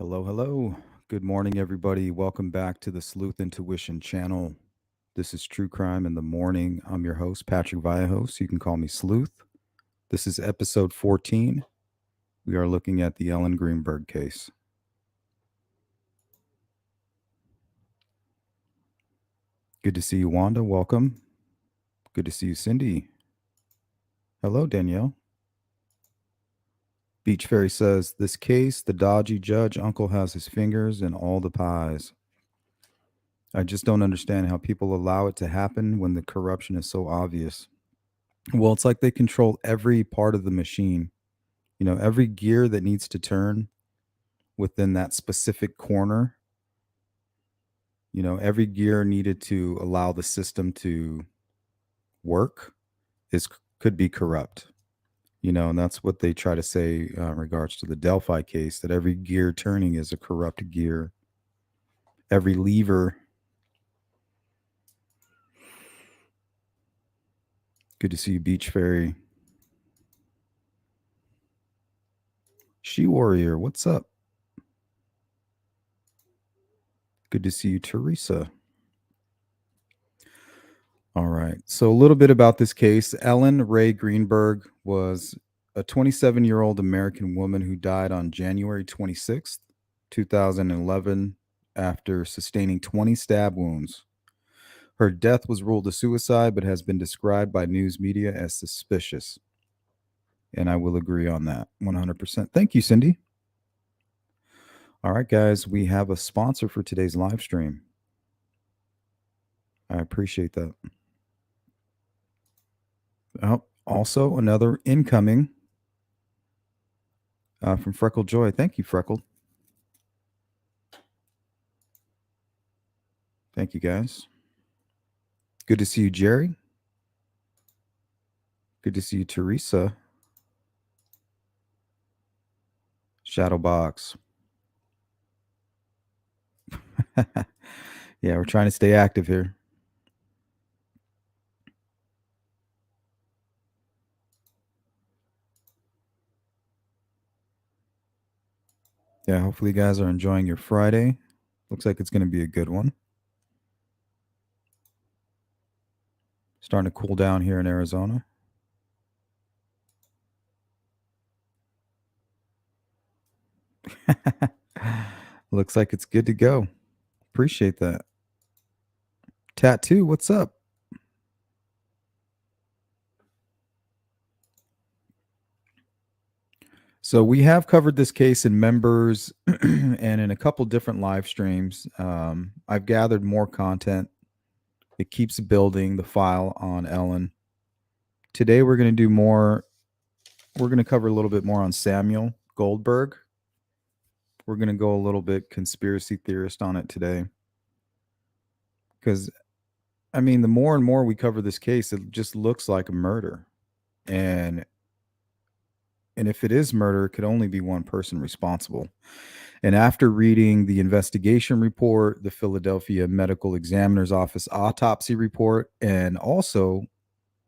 Hello, hello. Good morning, everybody. Welcome back to the Sleuth Intuition channel. This is True Crime in the Morning. I'm your host, Patrick Vallejos. You can call me Sleuth. This is episode 14. We are looking at the Ellen Greenberg case. Good to see you, Wanda. Welcome. Good to see you, Cindy. Hello, Danielle. Beach Fairy says, this case, the dodgy judge uncle has his fingers in all the pies. I just don't understand how people allow it to happen when the corruption is so obvious. Well, it's like they control every part of the machine. Every gear that needs to turn within that specific corner, every gear needed to allow the system to work is could be corrupt. And that's what they try to say in regards to the Delphi case, that every gear turning is a corrupt gear. Every lever. Good to see you, Beach Fairy. She Warrior, what's up? Good to see you, Teresa. All right. So a little bit about this case. Ellen Rae Greenberg was a 27-year-old American woman who died on January 26th, 2011, after sustaining 20 stab wounds. Her death was ruled a suicide, but has been described by news media as suspicious. And I will agree on that 100%. Thank you, Cindy. All right, guys, we have a sponsor for today's live stream. I appreciate that. Oh, also, another incoming from Freckle Joy. Thank you, Freckle. Thank you, guys. Good to see you, Jerry. Good to see you, Teresa. Shadowbox. Yeah, we're trying to stay active here. Yeah, hopefully you guys are enjoying your Friday. Looks like it's going to be a good one. Starting to cool down here in Arizona. Looks like it's good to go. Appreciate that. Tattoo, what's up? So we have covered this case in members and in a couple different live streams. I've gathered more content. It keeps building the file on Ellen. Today we're going to do more. We're going to cover a little bit more on Samuel Goldberg. We're going to go a little bit conspiracy theorist on it today. Because, I mean, the more and more we cover this case, it just looks like a murder. And if it is murder, it could only be one person responsible. And after reading the investigation report, the Philadelphia Medical Examiner's Office autopsy report, and also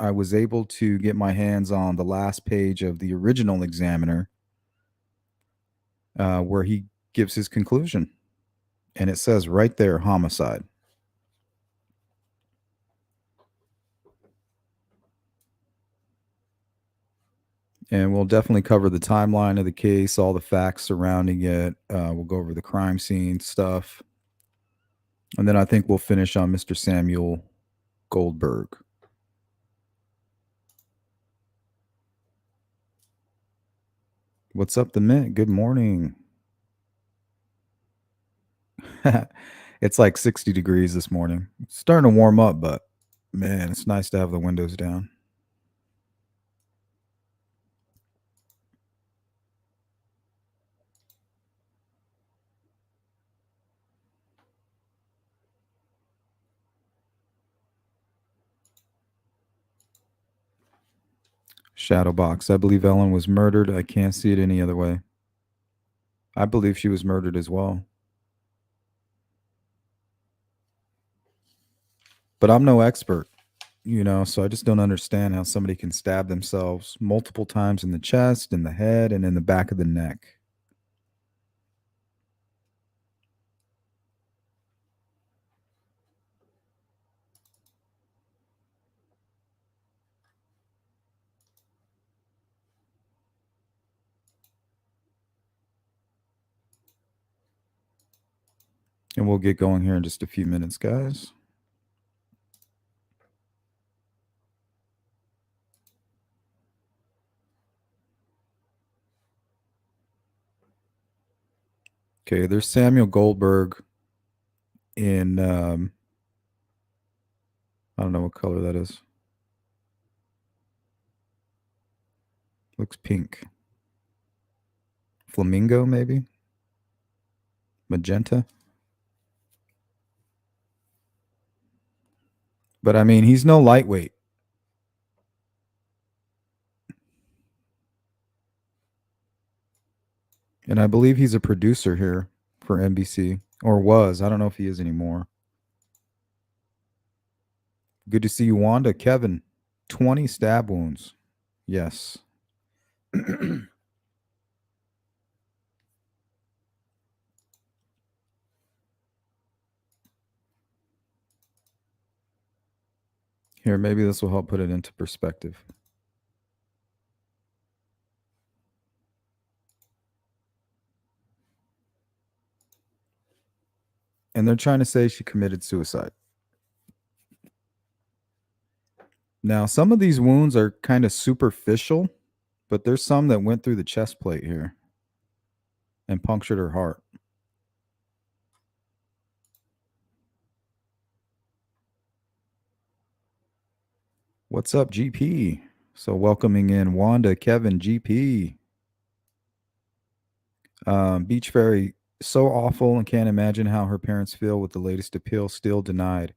I was able to get my hands on the last page of the original examiner where he gives his conclusion. And it says right there, homicide. And we'll definitely cover the timeline of the case, all the facts surrounding it. We'll go over the crime scene stuff. And then I think we'll finish on Mr. Samuel Goldberg. What's up, the Mint? Good morning. It's like 60 degrees this morning. It's starting to warm up, but man, it's nice to have the windows down. Shadowbox. I believe Ellen was murdered. I can't see it any other way. I believe she was murdered as well. But I'm no expert, so I just don't understand how somebody can stab themselves multiple times in the chest, in the head, and in the back of the neck. And we'll get going here in just a few minutes, guys. Okay, there's Samuel Goldberg in I don't know what color that is. Looks pink. Flamingo, maybe? Magenta? But I mean, he's no lightweight. And I believe he's a producer here for NBC, or was. I don't know if he is anymore. Good to see you, Wanda. Kevin, 20 stab wounds. Yes. Here, maybe this will help put it into perspective. And they're trying to say she committed suicide. Now, some of these wounds are kind of superficial, but there's some that went through the chest plate here and punctured her heart. What's up, GP? So welcoming in Wanda, Kevin, GP. Beach Fairy, so awful and can't imagine how her parents feel with the latest appeal still denied.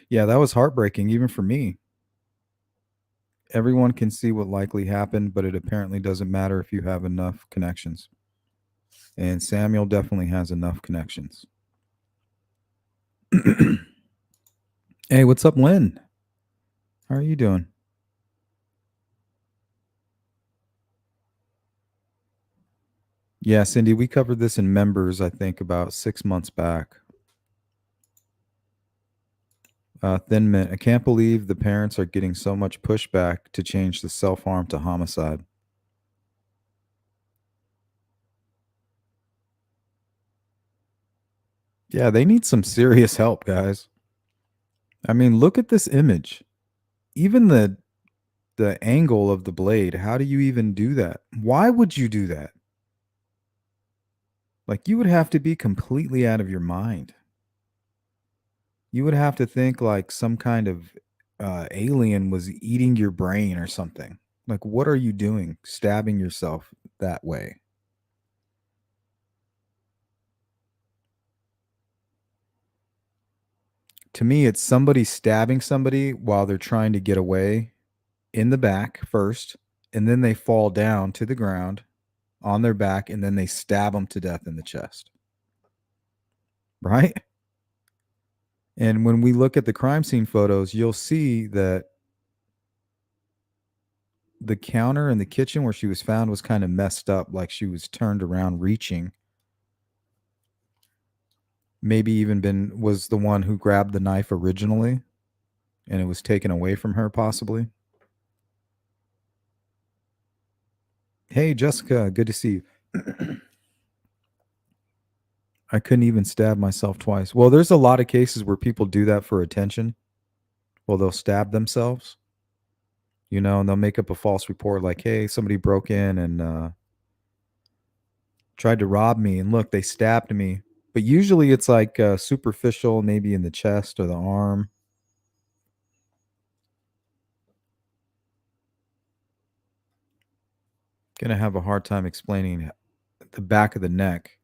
Yeah, that was heartbreaking, even for me. Everyone can see what likely happened, but it apparently doesn't matter if you have enough connections. And Samuel definitely has enough connections. Hey, what's up, Lynn? How are you doing? Yeah, Cindy, we covered this in members, I think, about 6 months back. Thin Mint, I can't believe the parents are getting so much pushback to change the self-harm to homicide. Yeah, they need some serious help, guys. I mean, look at this image. Even the angle of the blade, how do you even do that? Why would you do that? Like, you would have to be completely out of your mind. You would have to think like some kind of alien was eating your brain or something. Like, what are you doing stabbing yourself that way? To me, it's somebody stabbing somebody while they're trying to get away in the back first, and then they fall down to the ground on their back, and then they stab them to death in the chest. Right? And when we look at the crime scene photos, you'll see that the counter in the kitchen where she was found was kind of messed up, like she was turned around reaching. Maybe even was the one who grabbed the knife originally and it was taken away from her, possibly. Hey, Jessica, good to see you. I couldn't even stab myself twice. Well, there's a lot of cases where people do that for attention. Well, they'll stab themselves, and they'll make up a false report like, hey, somebody broke in and tried to rob me. And look, they stabbed me. But usually it's like superficial, maybe in the chest or the arm. Gonna have a hard time explaining the back of the neck.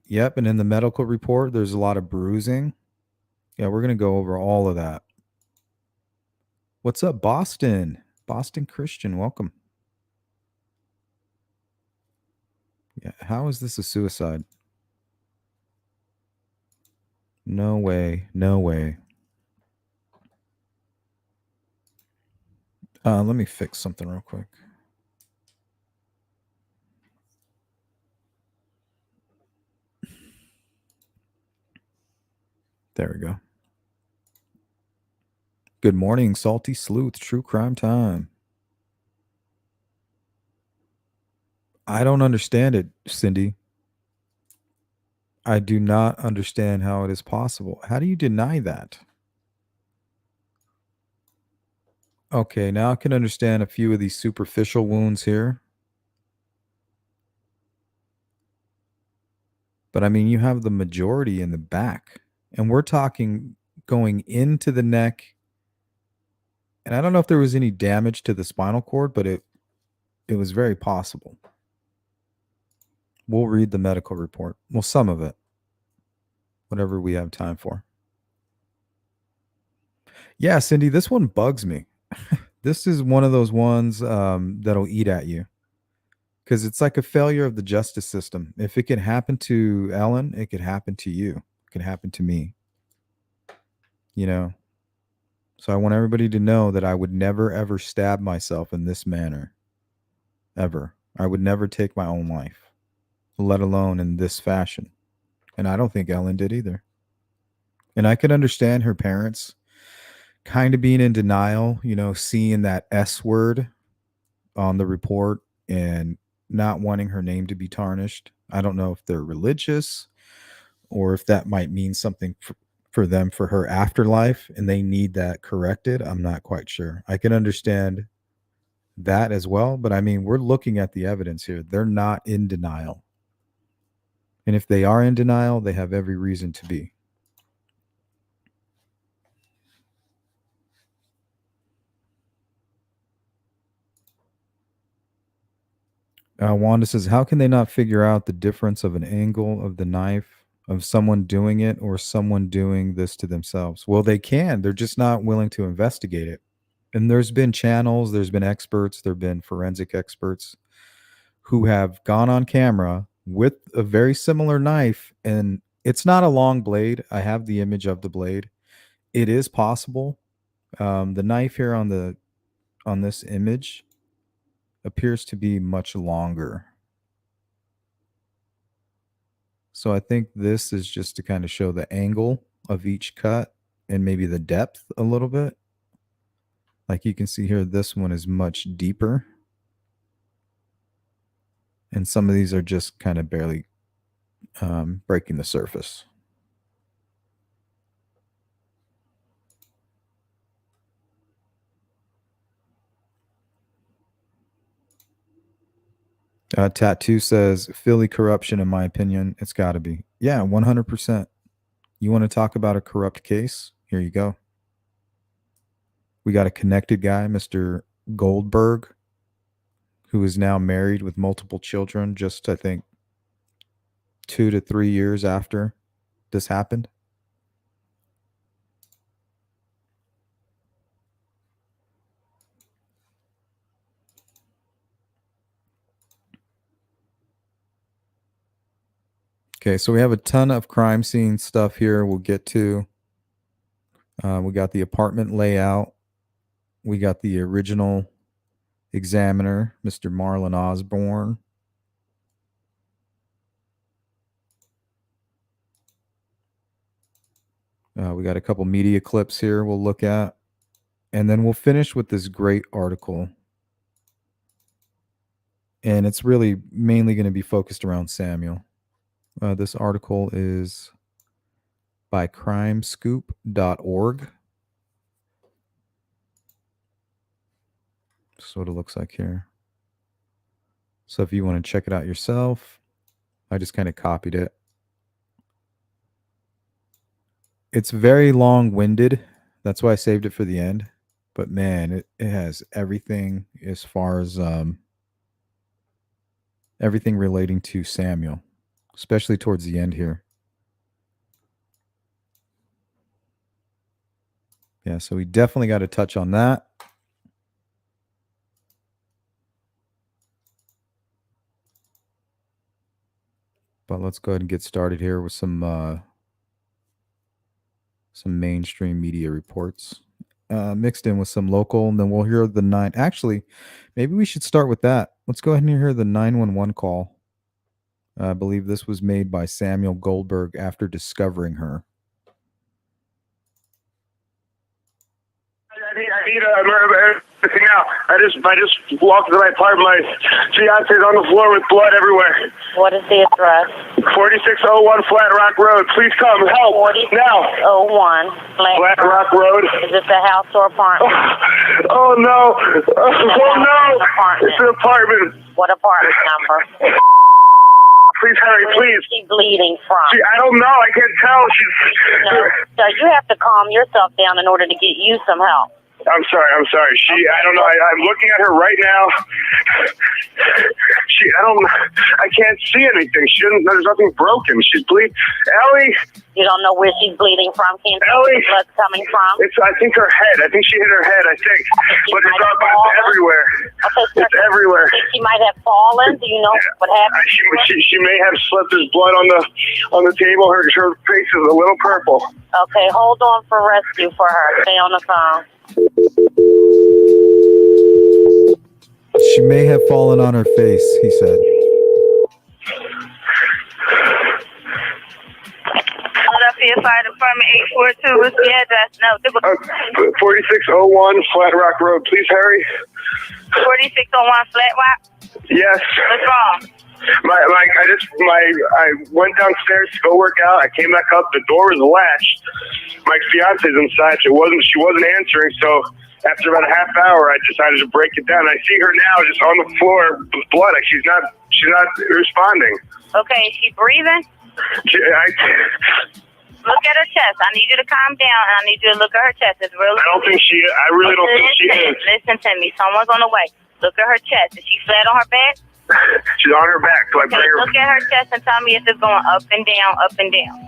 Yep, and in the medical report, there's a lot of bruising. Yeah, we're gonna go over all of that. What's up, Boston? Boston Christian, welcome. Yeah, how is this a suicide? No way, no way. Let me fix something real quick. There we go. Good morning, Salty Sleuth, True Crime Time. I don't understand it, Cindy. I do not understand how it is possible. How do you deny that? Okay, now I can understand a few of these superficial wounds here. But I mean, you have the majority in the back. And we're talking going into the neck. And I don't know if there was any damage to the spinal cord, but it was very possible. We'll read the medical report. Well, some of it. Whatever we have time for. Yeah, Cindy, this one bugs me. This is one of those ones that'll eat at you because it's like a failure of the justice system. If it can happen to Ellen, it could happen to you. It could happen to me. You know. So I want everybody to know that I would never ever stab myself in this manner. Ever. I would never take my own life, let alone in this fashion. And I don't think Ellen did either. And I can understand her parents kind of being in denial, seeing that S word on the report and not wanting her name to be tarnished. I don't know if they're religious or if that might mean something for them for her afterlife and they need that corrected. I'm not quite sure. I can understand that as well, but I mean, we're looking at the evidence here. They're not in denial. And if they are in denial, they have every reason to be. Wanda says, how can they not figure out the difference of an angle of the knife of someone doing it or someone doing this to themselves? Well, they can. They're just not willing to investigate it. And there's been channels, there's been experts, there have been forensic experts who have gone on camera with a very similar knife. And it's not a long blade. I have the image of the blade. It is possible. The knife here on this image appears to be much longer. So I think this is just to kind of show the angle of each cut and maybe the depth a little bit. Like you can see here, this one is much deeper. And some of these are just kind of barely breaking the surface. Tattoo says Philly corruption, in my opinion. It's got to be. Yeah, 100%. You want to talk about a corrupt case? Here you go. We got a connected guy, Mr. Goldberg, who is now married with multiple children, just I think 2 to 3 years after this happened. Okay, so we have a ton of crime scene stuff here we'll get to. We got the apartment layout. We got the original examiner, Mr. Marlon Osborne. We got a couple media clips here we'll look at. And then we'll finish with this great article. And it's really mainly going to be focused around Samuel. This article is by crimescoop.org. That's what it looks like here. So if you want to check it out yourself, I just kind of copied it. It's very long-winded. That's why I saved it for the end. But man, it has everything as far as everything relating to Samuel, especially towards the end here. Yeah, so we definitely got to touch on that. But let's go ahead and get started here with some mainstream media reports mixed in with some local, and then we'll hear the 9. Actually, maybe we should start with that. Let's go ahead and hear the 911 call. I believe this was made by Samuel Goldberg after discovering her. need everything now. I just walked to my apartment. My fiance's on the floor with blood everywhere. What is the address? 4601 Flat Rock Road. Please come help now. 4601 Flat Rock Road. Is this a house or apartment? Oh no! Oh no! It's an apartment. What apartment number? Please hurry, please. Where is she bleeding from? I don't know. I can't tell. No, so you have to calm yourself down in order to get you some help. I'm sorry. I don't know. I'm looking at her right now. I can't see anything. There's nothing broken. She's bleeding. Ellie! You don't know where she's bleeding from? Can't tell where the blood's coming from? I think her head. I think she hit her head, I think. But it's everywhere. Okay, it's everywhere. She might have fallen. Do you know what happened? She may have slipped. There's blood on the table. Her face is a little purple. Okay, hold on for rescue for her. Stay on the phone. She may have fallen on her face, he said. Philadelphia Fire Department 842. What's the address? No. 4601 Flat Rock Road. Please hurry. 4601 Flat Rock? Yes. What's wrong? I went downstairs to go work out. I came back up. The door was latched. My fiance's inside. She wasn't answering. So after about a half hour, I decided to break it down. I see her now just on the floor with blood. Like she's not responding. Okay, is she breathing? Look at her chest. I need you to calm down, and I need you to look at her chest. It's really. I don't think she. I really don't think she is. Listen to me. Someone's on the way. Look at her chest. Is she flat on her back? She's on her back. So okay, look at her chest and tell me if it's going up and down, up and down.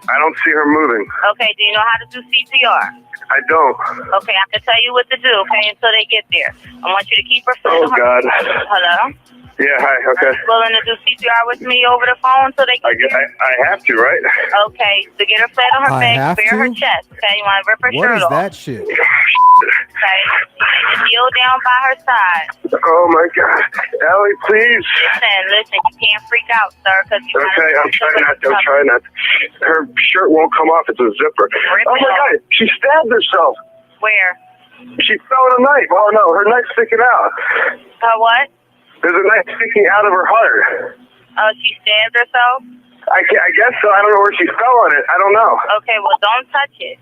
I don't see her moving. Okay, do you know how to do CPR? I don't. Okay, I can tell you what to do, okay, until they get there. I want you to keep her flat on her God. Hello? Yeah, hi, okay. Are you willing to do CPR with me over the phone so they can I have to, right? Okay, so get her flat on her back, bare her chest, okay? You want to rip her shirt off. What is that shit? Okay, and kneel down by her side. Oh my God. Ellie, please. Listen, you can't freak out, sir, because you okay, I'm trying not to. Her shirt won't come off, it's a zipper. Oh my God, she stabbed herself. Where? She fell in a knife. Oh no, her knife's sticking out. Her what? There's a knife sticking out of her heart. Oh, she stabbed herself? I guess so. I don't know where she fell on it. I don't know. Okay, well, don't touch it.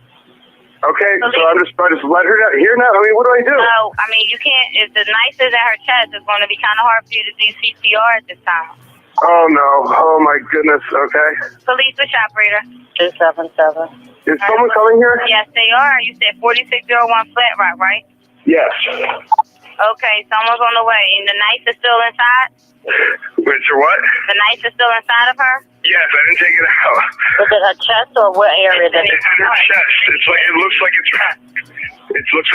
Okay, so I just let her here now. I mean, what do I do? No, I mean, you can't. If the knife is at her chest, it's going to be kind of hard for you to do CPR at this time. Oh, no. Oh, my goodness. Okay. Police, which operator? 277. Is someone coming here? Yes, they are. You said 4601 Flat Rock, right? Yes. Okay, someone's on the way. And the knife is still inside? Wait, so what? The knife is still inside of her? Yes, I didn't take it out. Was it her chest or what area did it? It's in her chest. It looks like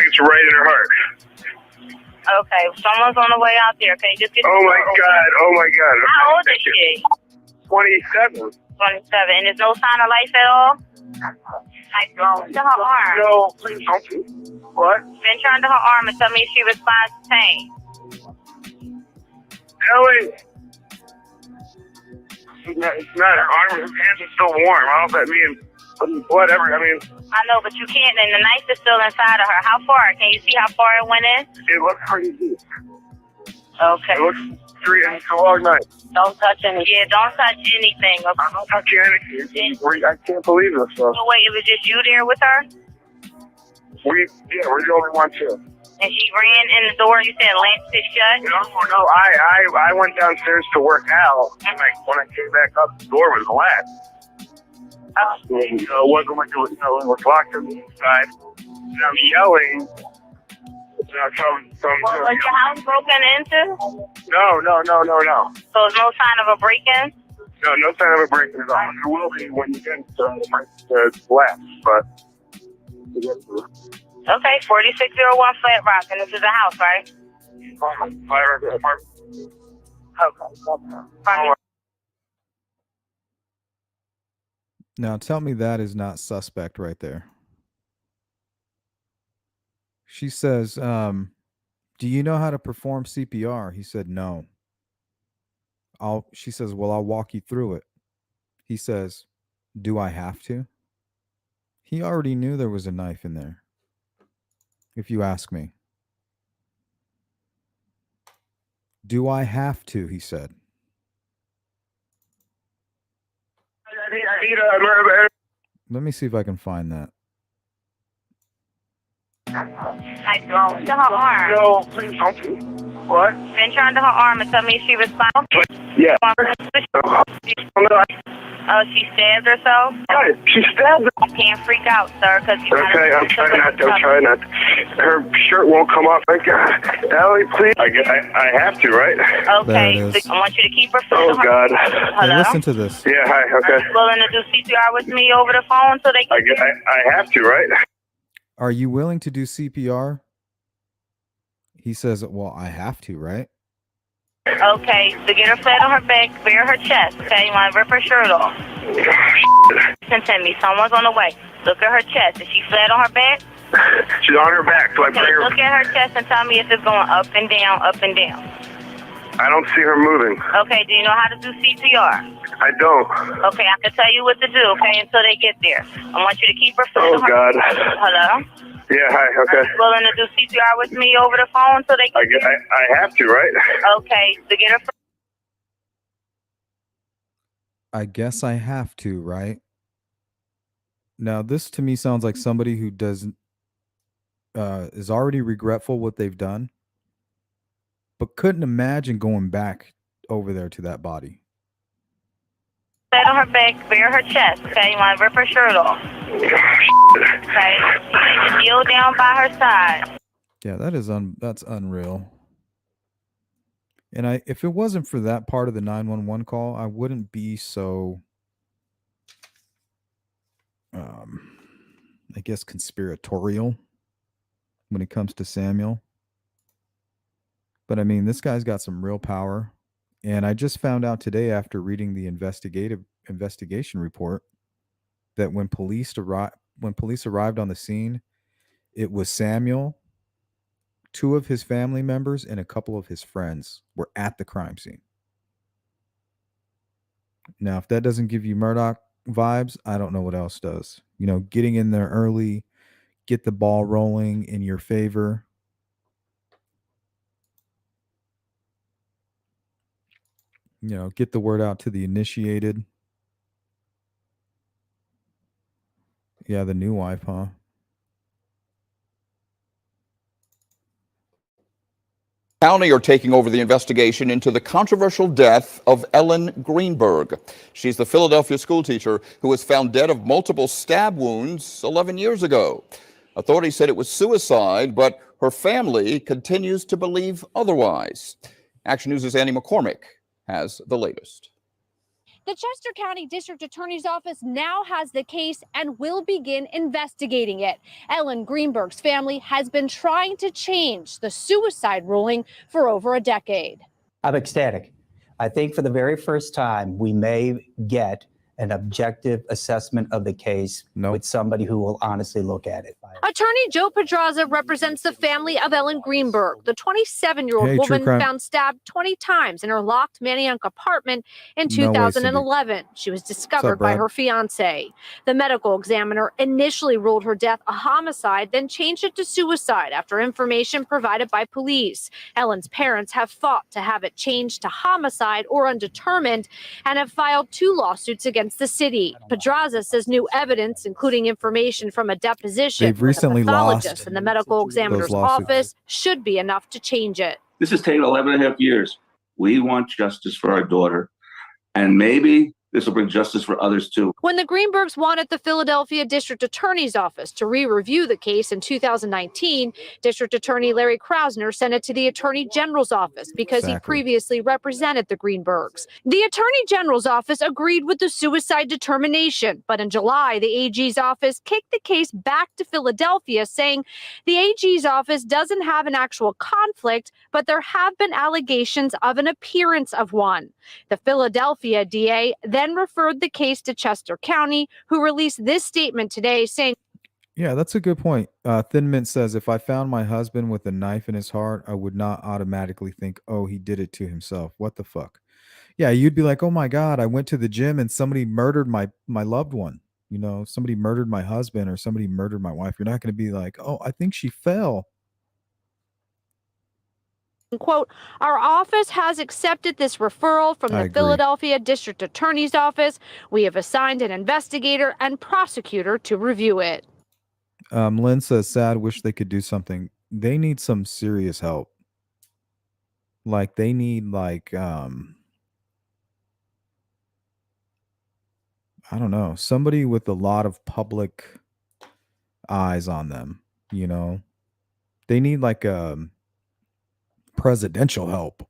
it's right in her heart. Okay, someone's on the way out there. Okay, just get. Oh my God! Oh my God! How old is she? 27. 27, and there's no sign of life at all. Like to her arm. No, please don't. What? Been trying to her arm and tell me if she responds to pain. Ellie. It's not her arm. Her hands are still warm. I don't know if that means whatever. I mean. I know, but you can't. And the knife is still inside of her. How far? Can you see how far it went in? It looks pretty deep. Okay. It looks straight. It's a long knife. Don't touch anything. Yeah, don't touch anything. Okay. I don't touch anything. I can't believe this stuff. So wait, it was just you there with her? We're the only ones here. And she ran in the door. You said lamps is shut. No. I went downstairs to work out, and when I came back up, the door was latched. It wasn't like it was locked inside. And I'm yelling. Was your house broken into? No. So there's no sign of a break-in? No sign of a break-in at all. There will be when you get the latch, but. Okay, 4601 Flat Rock, and this is a house, right? Okay. Now tell me that is not suspect right there. She says, do you know how to perform CPR? He said, no. She says, well, I'll walk you through it. He says, do I have to? He already knew there was a knife in there. if you ask me. Do I have to? He said. I need a murder. Let me see if I can find that. I thrown to her arm. No, please don't. What? Pinch her under her arm and tell me if she responds. Yeah. Oh, she stabbed herself? She stabbed her. You can't freak out, sir, because you Okay, I'm trying not to. I'm trying not to. Her shirt won't come off. Thank God. Ellie, please. I have to, right? Okay, There it is. so I want you to keep her foot Oh, in her. God. Hello? Hey, listen to this. Yeah, hi, Are okay. you willing to do CPR with me over the phone so they can... I have to, right? Are you willing to do CPR? He says, well, I have to, right? Okay, so get her flat on her back, bare her chest, okay? You want to rip her shirt off. Listen to me, someone's on the way. Look at her chest. Is she flat on her back? She's on her back, so I Okay, bring her. look at her chest and tell me if it's going up and down, up and down. I don't see her moving. Okay, do you know how to do CPR? I don't. Okay, I can tell you what to do, okay, until they get there. I want you to keep her foot Oh, on her... God. Hello? Yeah, hi, Are okay. you willing to do CPR with me over the phone so they can... I have to, right? Okay, so get her... I guess I have to, right? Now, this to me sounds like somebody who doesn't is already regretful what they've done, but couldn't imagine going back over there to that body. Flat on her back, bare her chest, okay? You want to rip her shirt off. Okay? You kneel down by her side. Yeah, that's unreal. And if it wasn't for that part of the 911 call, I wouldn't be so I guess conspiratorial when it comes to Samuel. But I mean, this guy's got some real power. And I just found out today after reading the investigation report that when police arrived on the scene, it was Samuel, 2 of his family members, and a couple of his friends were at the crime scene. Now, if that doesn't give you Murdoch vibes, I don't know what else does. You know, getting in there early, get the ball rolling in your favor. You know, get the word out to the initiated. Yeah, the new wife, huh? County are taking over the investigation into the controversial death of Ellen Greenberg. She's the Philadelphia schoolteacher who was found dead of multiple stab wounds 11 years ago. Authorities said it was suicide, but her family continues to believe otherwise. Action News' Annie McCormick has the latest. The Chester County District Attorney's Office now has the case and will begin investigating it. Ellen Greenberg's family has been trying to change the suicide ruling for over a decade. I'm ecstatic. I think for the very first time, we may get an objective assessment of the case with somebody who will honestly look at it. Attorney Joe Pedraza represents the family of Ellen Greenberg, the 27-year-old woman found stabbed 20 times in her locked Manayunk apartment in 2011. She was discovered by her fiance. The medical examiner initially ruled her death a homicide, then changed it to suicide after information provided by police. Ellen's parents have fought to have it changed to homicide or undetermined and have filed 2 lawsuits against the city. Pedraza says new evidence, including information from a deposition They've recently pathologist lost in the medical examiner's office, should be enough to change it. This has taken 11 and a half years. We want justice for our daughter, and maybe this will bring justice for others too. When the Greenbergs wanted the Philadelphia District Attorney's Office to re-review the case in 2019, District Attorney Larry Krasner sent it to the Attorney General's office because he previously represented the Greenbergs. The Attorney General's office agreed with the suicide determination, but in July, the AG's office kicked the case back to Philadelphia, saying the AG's office doesn't have an actual conflict, but there have been allegations of an appearance of one. The Philadelphia DA then referred the case to Chester County, who released this statement today saying, yeah, that's a good point. Thin Mint says, if I found my husband with a knife in his heart, I would not automatically think, oh, he did it to himself. What the fuck? Yeah, you'd be like, oh my God, I went to the gym and somebody murdered my loved one. You know, somebody murdered my husband or somebody murdered my wife. You're not going to be like, oh, I think she fell. Quote, our office has accepted this referral from the Philadelphia District Attorney's Office. We have assigned an investigator and prosecutor to review it. Lynn says, sad, wish they could do something. They need some serious help. Like they need I don't know, somebody with a lot of public eyes on them, you know. They need presidential help.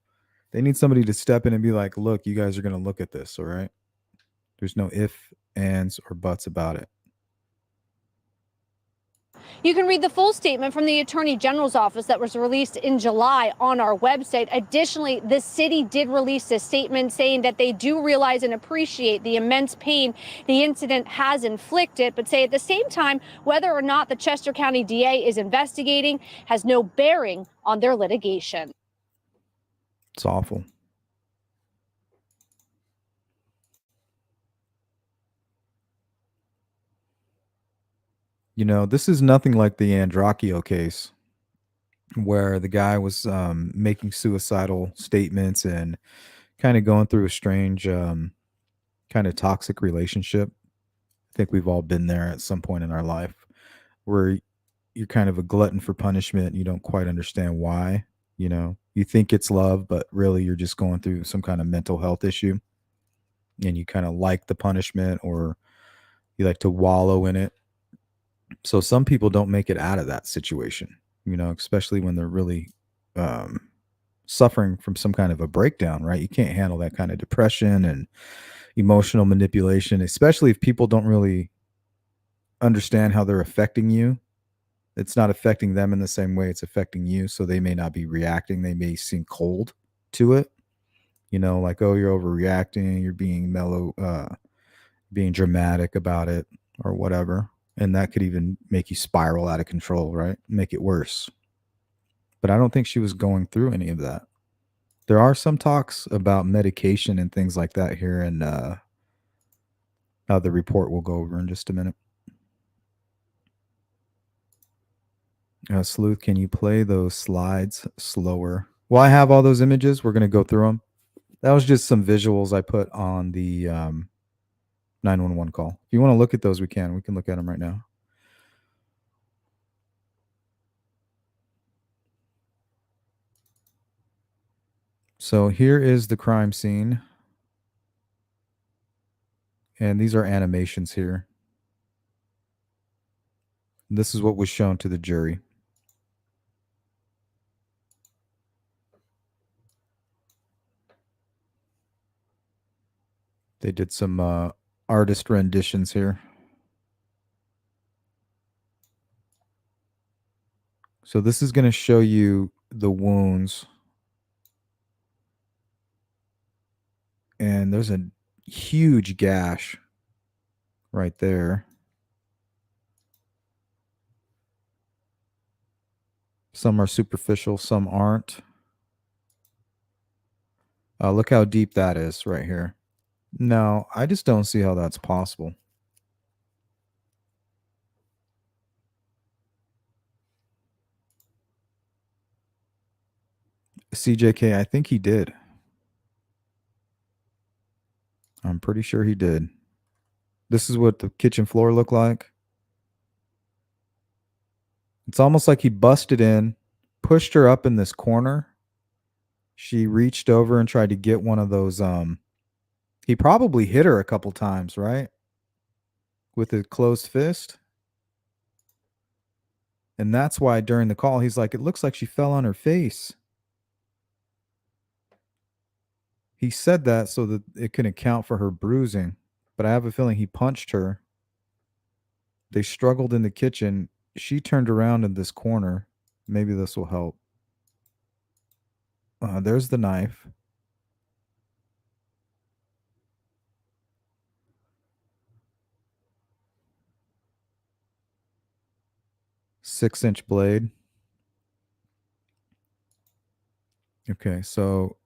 They need somebody to step in and be like, look, you guys are going to look at this, all right? There's no ifs, ands, or buts about it. You can read the full statement from the Attorney General's office that was released in July on our website. Additionally, the city did release a statement saying that they do realize and appreciate the immense pain the incident has inflicted, but say at the same time, whether or not the Chester County DA is investigating has no bearing on their litigation. It's awful. You know, this is nothing like the Androcchio case where the guy was making suicidal statements and kind of going through a strange kind of toxic relationship. I think we've all been there at some point in our life where you're kind of a glutton for punishment and you don't quite understand why. You know, you think it's love, but really you're just going through some kind of mental health issue and you kind of like the punishment or you like to wallow in it. So some people don't make it out of that situation, you know, especially when they're really suffering from some kind of a breakdown, right? You can't handle that kind of depression and emotional manipulation, especially if people don't really understand how they're affecting you. It's not affecting them in the same way it's affecting you. So they may not be reacting. They may seem cold to it, you know, like, oh, you're overreacting, you're being mellow, being dramatic about it or whatever. And that could even make you spiral out of control, right? Make it worse. But I don't think she was going through any of that. There are some talks about medication and things like that here, and the report we'll go over in just a minute. Sleuth, can you play those slides slower? Well, I have all those images. We're going to go through them. That was just some visuals I put on the 911 call. If you want to look at those, we can. We can look at them right now. So here is the crime scene. And these are animations here. This is what was shown to the jury. They did some artist renditions here. So this is going to show you the wounds. And there's a huge gash right there. Some are superficial, some aren't. Look how deep that is right here. No, I just don't see how that's possible. CJK, I think he did. I'm pretty sure he did. This is what the kitchen floor looked like. It's almost like he busted in, pushed her up in this corner. She reached over and tried to get one of those. He probably hit her a couple times, right? With a closed fist. And that's why during the call, he's like, it looks like she fell on her face. He said that so that it can account for her bruising. But I have a feeling he punched her. They struggled in the kitchen. She turned around in this corner. Maybe this will help. There's the knife. Six-inch blade. Okay, so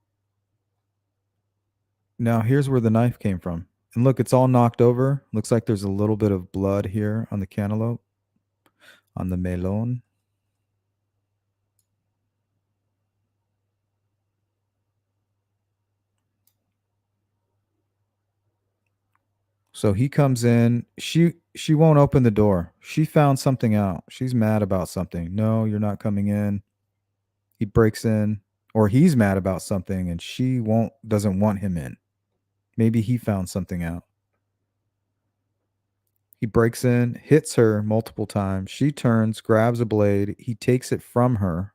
now here's where the knife came from. And look, it's all knocked over. Looks like there's a little bit of blood here on the cantaloupe, on the melon. So he comes in. She won't open the door. She found something out. She's mad about something. No, you're not coming in. He breaks in, or he's mad about something, and she doesn't want him in. Maybe he found something out. He breaks in, hits her multiple times. She turns, grabs a blade. He takes it from her.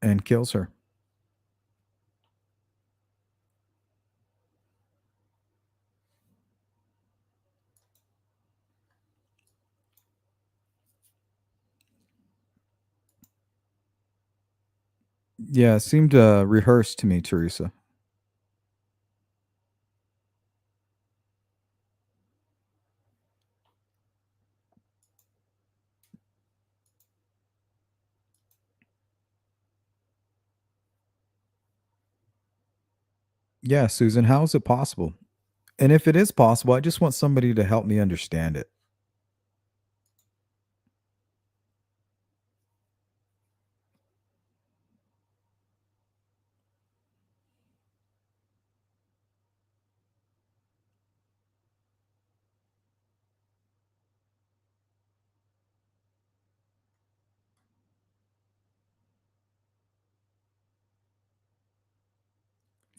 And kills her. Yeah, it seemed rehearsed to me, Teresa. Yeah, Susan, how is it possible? And if it is possible, I just want somebody to help me understand it.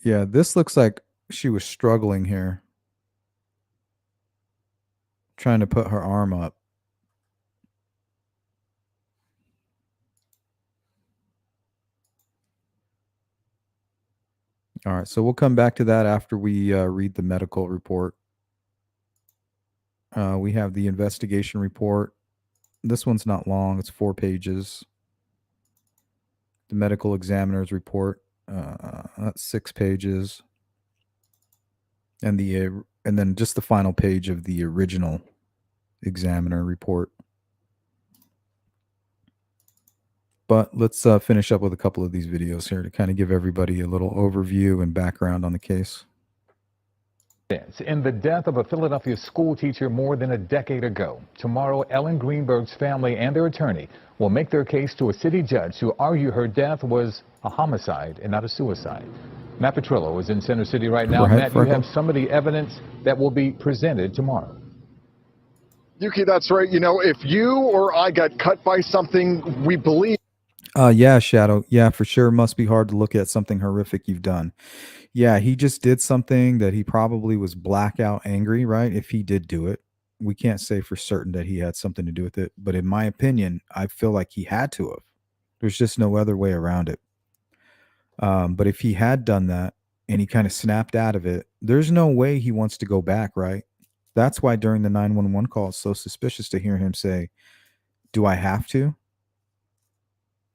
Yeah, this looks like she was struggling here. Trying to put her arm up. All right, so we'll come back to that after we read the medical report. We have the investigation report. This one's not long. It's 4 pages. The medical examiner's report. That's 6 pages. And then just the final page of the original examiner report. But let's finish up with a couple of these videos here to kind of give everybody a little overview and background on the case. In the death of a Philadelphia school teacher more than a decade ago, tomorrow Ellen Greenberg's family and their attorney will make their case to a city judge to argue her death was a homicide and not a suicide. Matt Petrillo is in Center City right now. Matt, you have some of the evidence that will be presented tomorrow. Yuki, that's right. You know, if you or I got cut by something we believe. Yeah, Shadow. Yeah, for sure. Must be hard to look at something horrific you've done. Yeah, he just did something that he probably was blackout angry, right? If he did do it. We can't say for certain that he had something to do with it. But in my opinion, I feel like he had to have. There's just no other way around it. But if he had done that and he kind of snapped out of it, there's no way he wants to go back, right? That's why during the 911 call, it's so suspicious to hear him say, do I have to?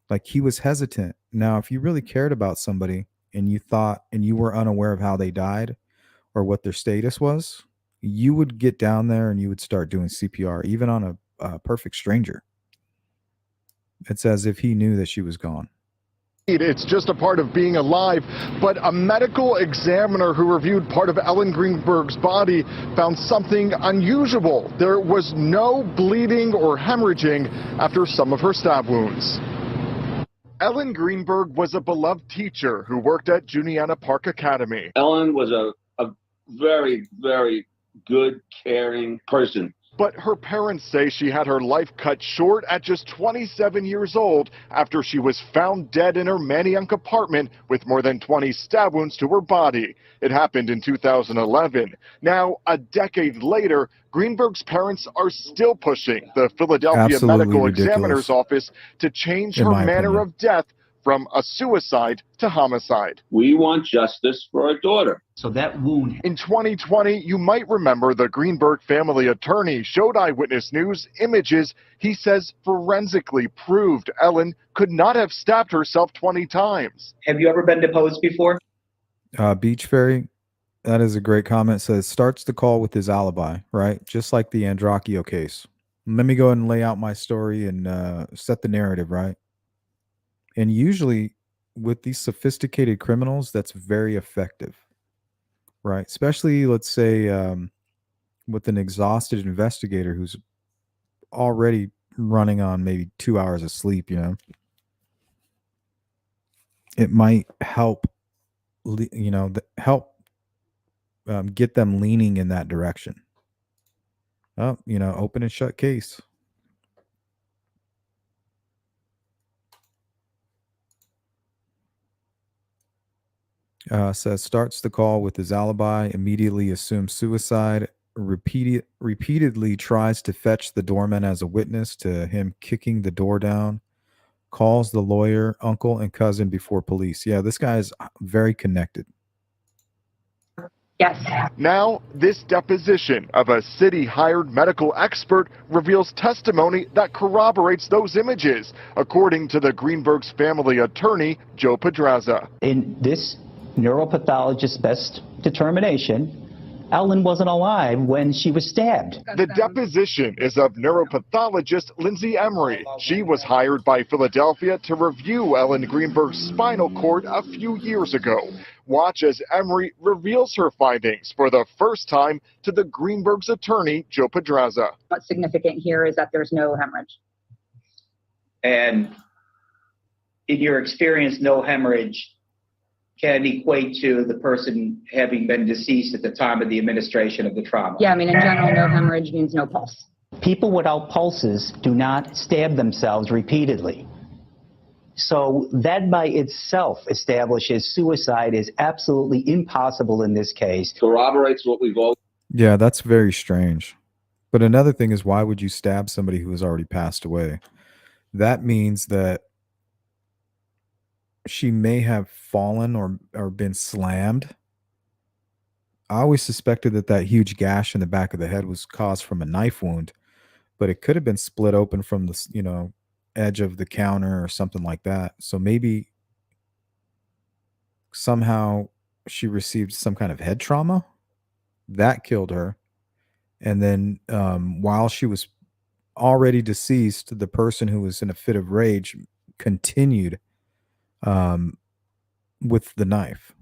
Like, he was hesitant. Now, if you really cared about somebody and you thought and you were unaware of how they died or what their status was, you would get down there and you would start doing CPR, even on a perfect stranger. It's as if he knew that she was gone. It's just a part of being alive, but a medical examiner who reviewed part of Ellen Greenberg's body found something unusual. There was no bleeding or hemorrhaging after some of her stab wounds. Ellen Greenberg was a beloved teacher who worked at Juniata Park Academy. Ellen was a very, very good, caring person. But her parents say she had her life cut short at just 27 years old after she was found dead in her Manayunk apartment with more than 20 stab wounds to her body. It happened in 2011. Now, a decade later, Greenberg's parents are still pushing the Philadelphia Medical Examiner's Office to change her manner of death from a suicide to homicide. We want justice for our daughter. So that wound. In 2020, you might remember the Greenberg family attorney showed Eyewitness News images he says forensically proved Ellen could not have stabbed herself 20 times. Have you ever been deposed before? Beach Fairy, that is a great comment. Says starts the call with his alibi, right? Just like the Androcchio case. Let me go ahead and lay out my story and set the narrative, right? And usually with these sophisticated criminals, that's very effective, right? Especially, let's say, with an exhausted investigator who's already running on maybe 2 hours of sleep, it might help, help get them leaning in that direction. Oh, open and shut case. Says starts the call with his alibi, immediately assumes suicide, repeatedly tries to fetch the doorman as a witness to him kicking the door down, calls the lawyer, uncle, and cousin before police. Yeah, this guy is very connected. Yes. Now, this deposition of a city-hired medical expert reveals testimony that corroborates those images, according to the Greenberg's family attorney, Joe Pedraza. In this neuropathologist's best determination, Ellen wasn't alive when she was stabbed. The deposition is of neuropathologist Lindsay Emery. She was hired by Philadelphia to review Ellen Greenberg's spinal cord a few years ago. Watch as Emery reveals her findings for the first time to the Greenberg's attorney, Joe Pedraza. What's significant here is that there's no hemorrhage. And in your experience, no hemorrhage can equate to the person having been deceased at the time of the administration of the trauma. Yeah, I mean, in general, no hemorrhage means no pulse. People without pulses do not stab themselves repeatedly. So that by itself establishes suicide is absolutely impossible in this case. Corroborates what we've all. Yeah, that's very strange. But another thing is, why would you stab somebody who has already passed away? That means that she may have fallen or been slammed. I always suspected that huge gash in the back of the head was caused from a knife wound, but it could have been split open from the, edge of the counter or something like that. So maybe somehow she received some kind of head trauma that killed her. And then while she was already deceased, the person who was in a fit of rage continued with the knife.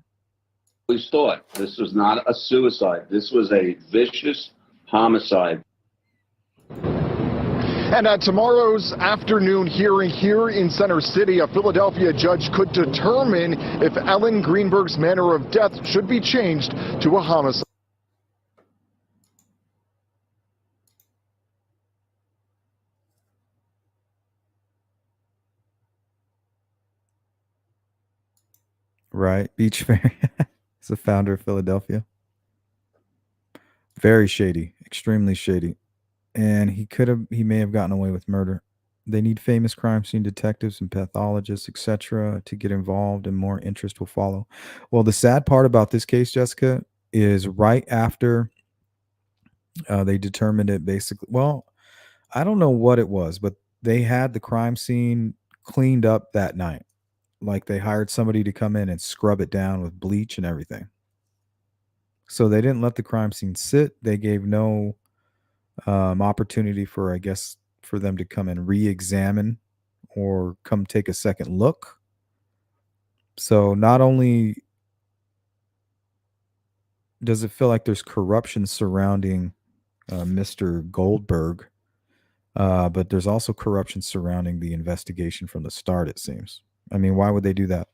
We thought this was not a suicide. This was a vicious homicide. And at tomorrow's afternoon hearing here in Center City, a Philadelphia judge could determine if Ellen Greenberg's manner of death should be changed to a homicide. Right. Beach Fair. He's the founder of Philadelphia. Very shady, extremely shady. And he may have gotten away with murder. They need famous crime scene detectives and pathologists, etc., to get involved, and more interest will follow. Well, the sad part about this case, Jessica, is right after they determined it basically, well, I don't know what it was, but they had the crime scene cleaned up that night. Like they hired somebody to come in and scrub it down with bleach and everything. So they didn't let the crime scene sit. They gave no opportunity for, I guess, for them to come and re-examine or come take a second look. So not only does it feel like there's corruption surrounding Mr. Goldberg, but there's also corruption surrounding the investigation from the start, it seems. I mean, why would they do that?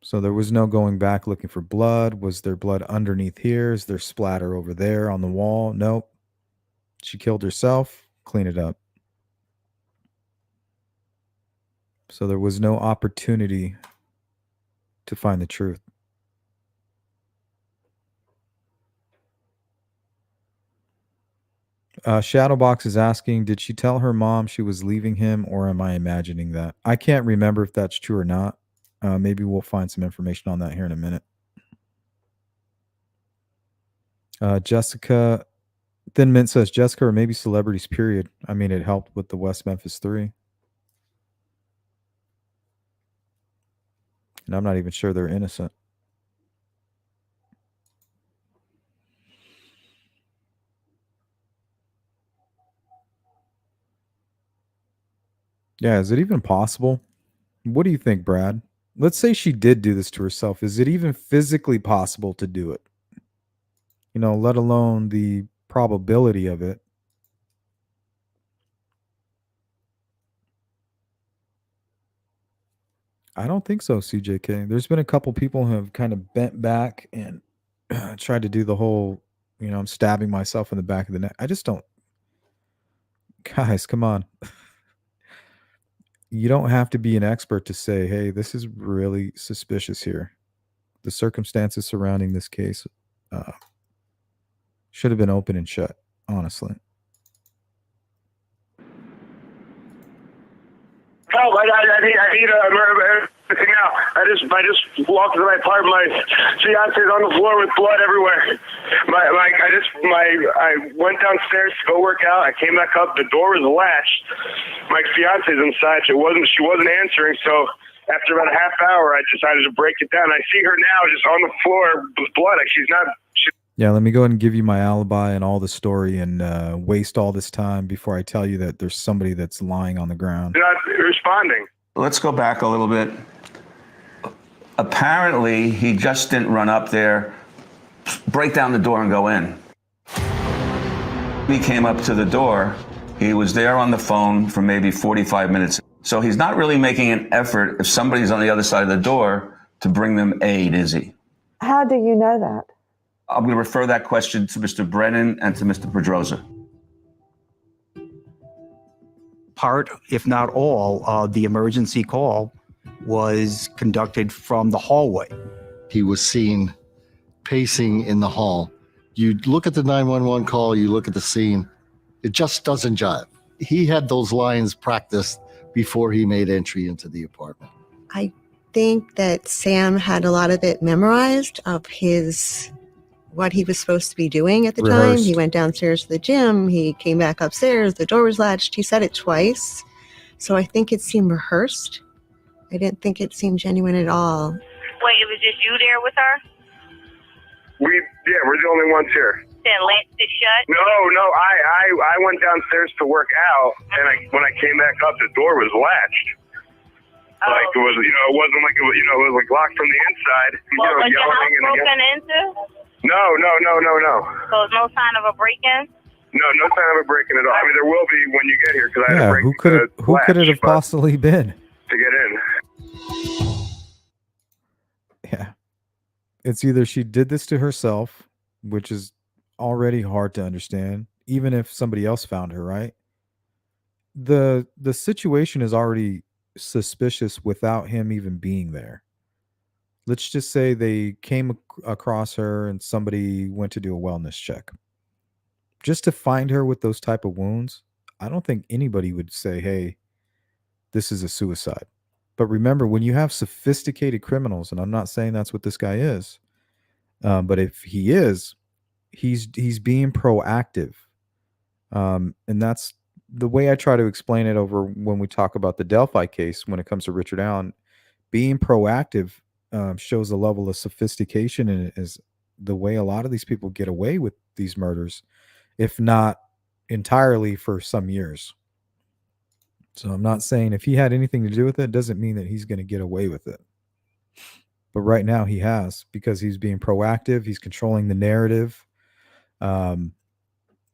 So there was no going back looking for blood. Was there blood underneath here? Is there splatter over there on the wall? Nope. She killed herself. Clean it up. So there was no opportunity to find the truth. Shadowbox is asking, did she tell her mom she was leaving him, or am I imagining that? I can't remember if that's true or not. Maybe we'll find some information on that here in a minute. Jessica, Thin Mint says, Jessica, or maybe celebrities, period. I mean, it helped with the West Memphis 3. And I'm not even sure they're innocent. Yeah, is it even possible? What do you think, Brad? Let's say she did do this to herself. Is it even physically possible to do it? Let alone the probability of it. I don't think so, CJK. There's been a couple people who have kind of bent back and tried to do the whole, I'm stabbing myself in the back of the neck. I just don't. Guys, come on. You don't have to be an expert to say, hey, this is really suspicious here. The circumstances surrounding this case should have been open and shut, honestly. Help! I need everything now. I just walked into my apartment. My fiance's on the floor with blood everywhere. I went downstairs to go work out. I came back up. The door was latched. My fiance's inside. She wasn't answering. So after about a half hour, I decided to break it down. I see her now just on the floor with blood. Like she's not. Yeah, let me go ahead and give you my alibi and all the story and waste all this time before I tell you that there's somebody that's lying on the ground. Not responding. Let's go back a little bit. Apparently, he just didn't run up there, break down the door and go in. He came up to the door. He was there on the phone for maybe 45 minutes. So he's not really making an effort if somebody's on the other side of the door to bring them aid, is he? How do you know that? I'm going to refer that question to Mr. Brennan and to Mr. Pedroza. Part, if not all, of the emergency call was conducted from the hallway. He was seen pacing in the hall. You look at the 911 call, you look at the scene, it just doesn't jive. He had those lines practiced before he made entry into the apartment. I think that Sam had a lot of it memorized of what he was supposed to be doing at the time. He went downstairs to the gym. He came back upstairs. The door was latched. He said it twice. So I think it seemed rehearsed. I didn't think it seemed genuine at all. Wait, it was just you there with her? We're the only ones here. Then latched it shut? No, I went downstairs to work out, and when I came back up, the door was latched. Oh. Like it was, it wasn't like it was, it was like locked from the inside. Well, was your house yelling and broken into? No. So there's no sign of a break-in? No sign of a break-in at all. I mean, there will be when you get here because I had to Yeah, break who could it have possibly been? to get in. Yeah. It's either she did this to herself, which is already hard to understand, even if somebody else found her, right? The situation is already suspicious without him even being there. Let's just say they came across her and somebody went to do a wellness check. Just to find her with those type of wounds, I don't think anybody would say, hey, this is a suicide. But remember, when you have sophisticated criminals, and I'm not saying that's what this guy is, but if he is, he's being proactive. And that's the way I try to explain it over when we talk about the Delphi case when it comes to Richard Allen. Being proactive shows a level of sophistication, and is the way a lot of these people get away with these murders, if not entirely for some years. So I'm not saying if he had anything to do with it, doesn't mean that he's going to get away with it. But right now he has, because he's being proactive. He's controlling the narrative.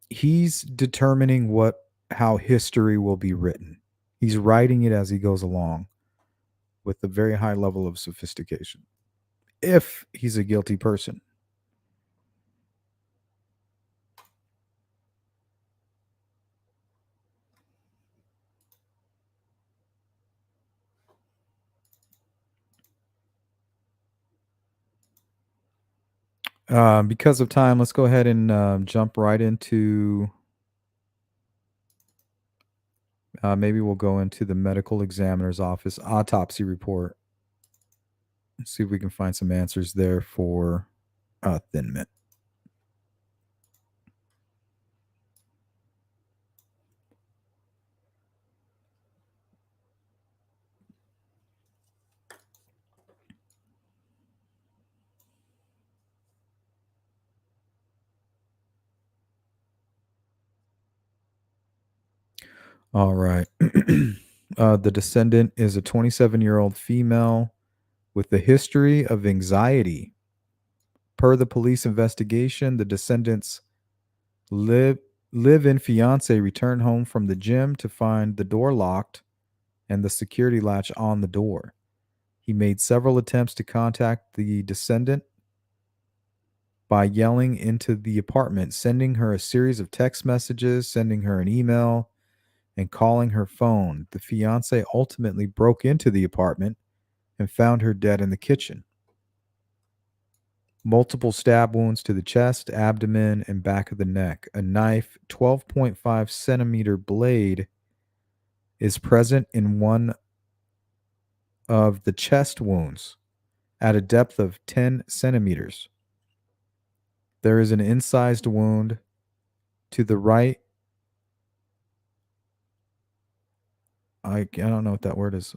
He's determining how history will be written. He's writing it as he goes along with a very high level of sophistication, if he's a guilty person. Because of time, let's go ahead and jump right into, maybe we'll go into the medical examiner's office autopsy report. Let's see if we can find some answers there for Thin Mint. All right. The descendant is a 27-year-old female with a history of anxiety. Per the police investigation, the descendant's live-in fiance returned home from the gym to find the door locked and the security latch on the door. He made several attempts to contact the descendant by yelling into the apartment, sending her a series of text messages, sending her an email, and calling her phone. The fiance ultimately broke into the apartment and found her dead in the kitchen. Multiple stab wounds to the chest, abdomen, and back of the neck. A knife, 12.5 centimeter blade, is present in one of the chest wounds at a depth of 10 centimeters. There is an incised wound to the right. I don't know what that word is.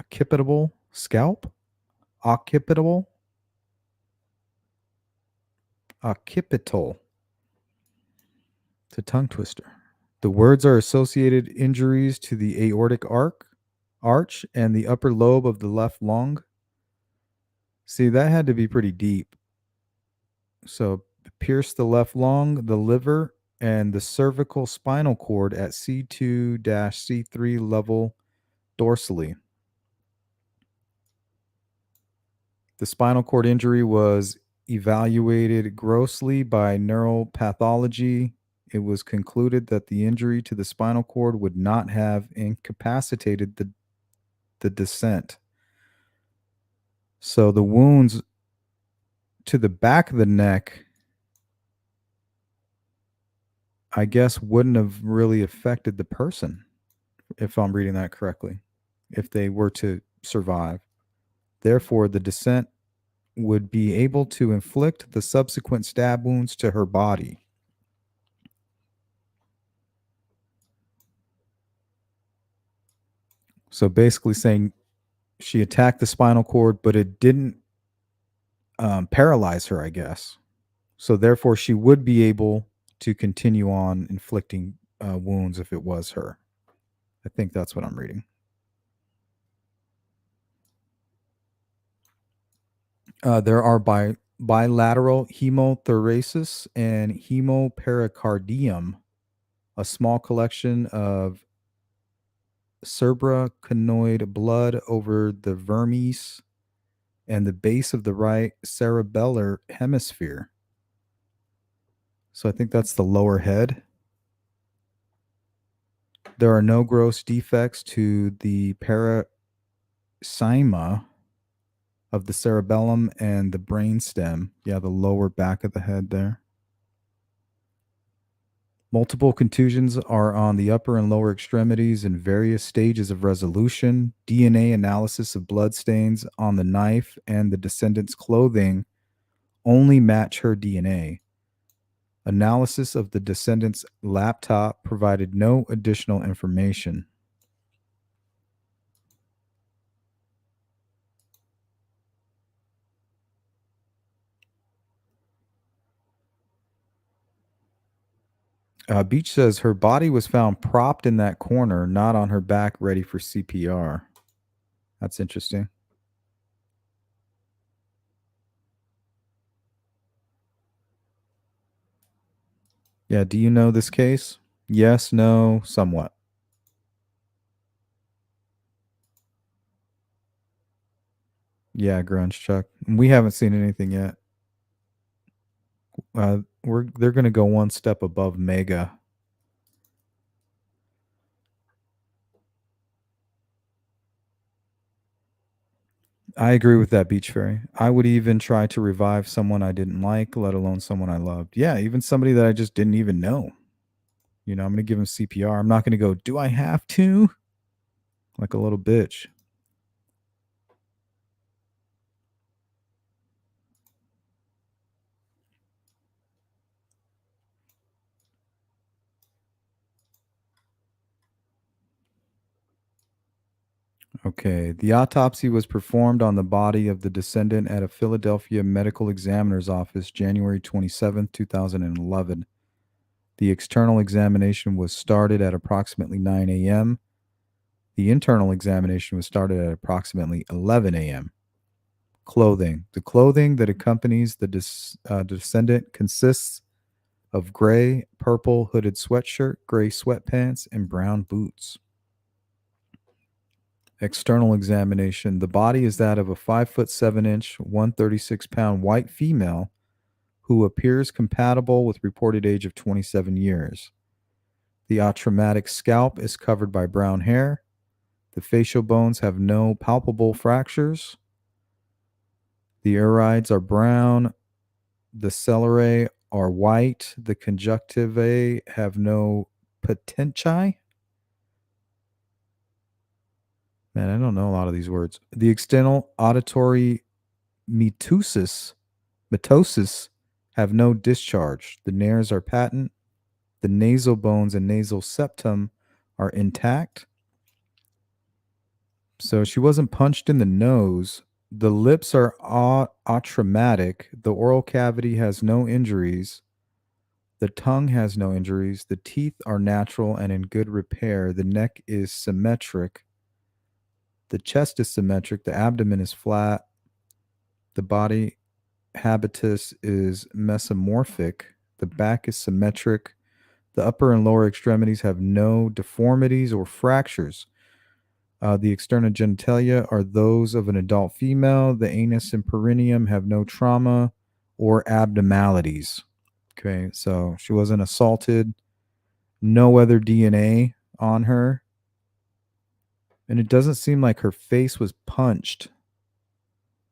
Occipitable scalp? Occipital? Occipital. It's a tongue twister. The words are associated injuries to the aortic arch and the upper lobe of the left lung. See, that had to be pretty deep. So pierce the left lung, the liver, and the cervical spinal cord at C2-C3 level dorsally. The spinal cord injury was evaluated grossly by neuropathology. It was concluded that the injury to the spinal cord would not have incapacitated the descent. So the wounds to the back of the neck, I guess, wouldn't have really affected the person, if I'm reading that correctly, if they were to survive. Therefore, the descent would be able to inflict the subsequent stab wounds to her body. So basically saying she attacked the spinal cord, but it didn't paralyze her, I guess. So therefore, she would be able to continue on inflicting wounds if it was her. I think that's what I'm reading. There are bilateral hemothoracis and hemopericardium, a small collection of subarachnoid blood over the vermis and the base of the right cerebellar hemisphere. So I think that's the lower head. There are no gross defects to the parenchyma of the cerebellum and the brainstem. Yeah, the lower back of the head there. Multiple contusions are on the upper and lower extremities in various stages of resolution. DNA analysis of bloodstains on the knife and the descendant's clothing only match her DNA. Analysis of the descendant's laptop provided no additional information. Beach says her body was found propped in that corner, not on her back, ready for CPR. That's interesting. Yeah, do you know this case? Yes, no, somewhat. Yeah, Grunge Chuck. We haven't seen anything yet. They're going to go one step above Mega. I agree with that, Beach Fairy. I would even try to revive someone I didn't like, let alone someone I loved. Yeah, even somebody that I just didn't even know. You know, I'm going to give him CPR. I'm not going to go, do I have to? Like a little bitch. Okay, the autopsy was performed on the body of the descendant at a Philadelphia medical examiner's office January 27, 2011. The external examination was started at approximately 9 a.m. The internal examination was started at approximately 11 a.m. Clothing. The clothing that accompanies the descendant consists of gray, purple hooded sweatshirt, gray sweatpants, and brown boots. External examination. The body is that of a 5'7" 136-pound white female who appears compatible with reported age of 27 years. The atraumatic scalp is covered by brown hair. The facial bones have no palpable fractures. The irides are brown. The celerae are white. The conjunctivae have no patentii. Man, I don't know a lot of these words. The external auditory mitosis have no discharge. The nares are patent. The nasal bones and nasal septum are intact. So she wasn't punched in the nose. The lips are atraumatic. The oral cavity has no injuries. The tongue has no injuries. The teeth are natural and in good repair. The neck is symmetric. The chest is symmetric. The abdomen is flat. The body habitus is mesomorphic. The back is symmetric. The upper and lower extremities have no deformities or fractures. The external genitalia are those of an adult female. The anus and perineum have no trauma or abnormalities. Okay, so she wasn't assaulted. No other DNA on her. And it doesn't seem like her face was punched.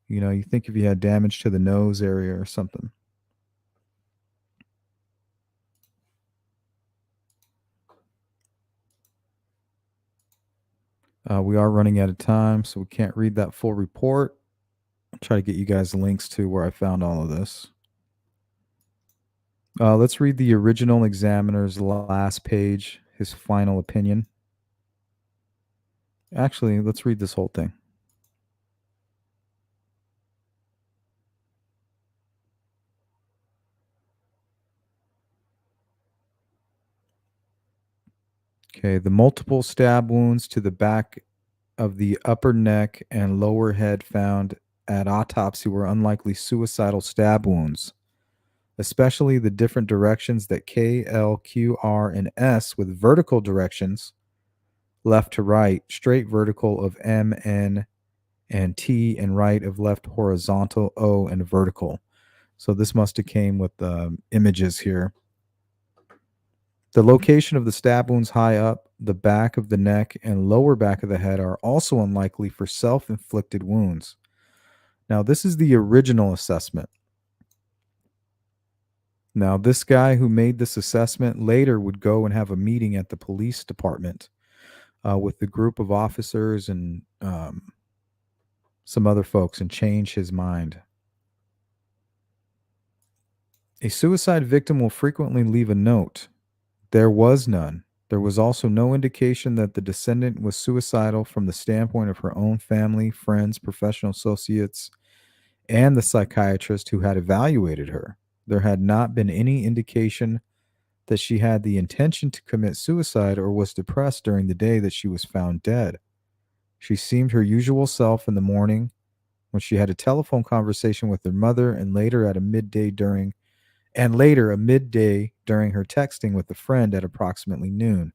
You know, you think if you had damage to the nose area or something. We are running out of time, so we can't read that full report. I'll try to get you guys links to where I found all of this. Let's read the original examiner's last page, his final opinion. Actually, let's read this whole thing. Okay, the multiple stab wounds to the back of the upper neck and lower head found at autopsy were unlikely suicidal stab wounds, especially the different directions that K, L, Q, R, and S with vertical directions, left to right, straight vertical of M, N, and T, and right of left horizontal O and vertical. So this must have came with images here. The location of the stab wounds high up, the back of the neck, and lower back of the head are also unlikely for self-inflicted wounds. Now, this is the original assessment. Now, this guy who made this assessment later would go and have a meeting at the police department with the group of officers and some other folks and change his mind. A suicide victim will frequently leave a note. There was none. There was also no indication that the descendant was suicidal from the standpoint of her own family, friends, professional associates, and the psychiatrist who had evaluated her. There had not been any indication that she had the intention to commit suicide or was depressed during the day that she was found dead. She seemed her usual self in the morning when she had a telephone conversation with her mother and later a midday during her texting with a friend at approximately noon.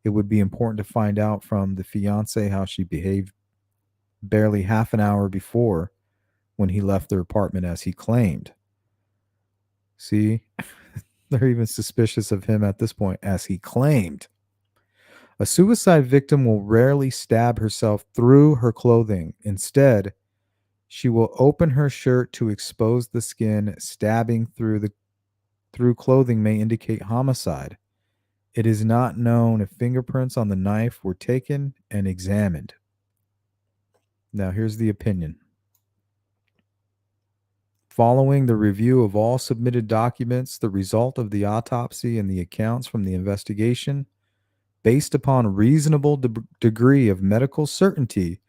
It would be important to find out from the fiance how she behaved barely half an hour before when he left their apartment, as he claimed. See, they're even suspicious of him at this point, as he claimed. A suicide victim will rarely stab herself through her clothing. Instead, she will open her shirt to expose the skin. Stabbing through clothing may indicate homicide. It is not known if fingerprints on the knife were taken and examined. Now, here's the opinion. Following the review of all submitted documents, the result of the autopsy, and the accounts from the investigation, based upon reasonable degree of medical certainty,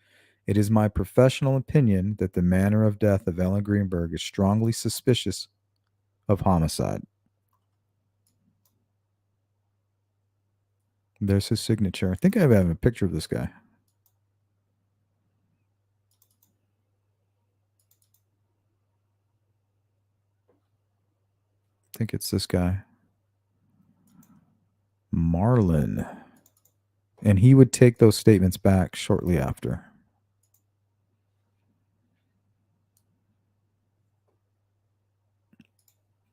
it is my professional opinion that the manner of death of Ellen Greenberg is strongly suspicious of homicide. There's his signature. I think I have a picture of this guy. think it's this guy. Marlin. And he would take those statements back shortly after.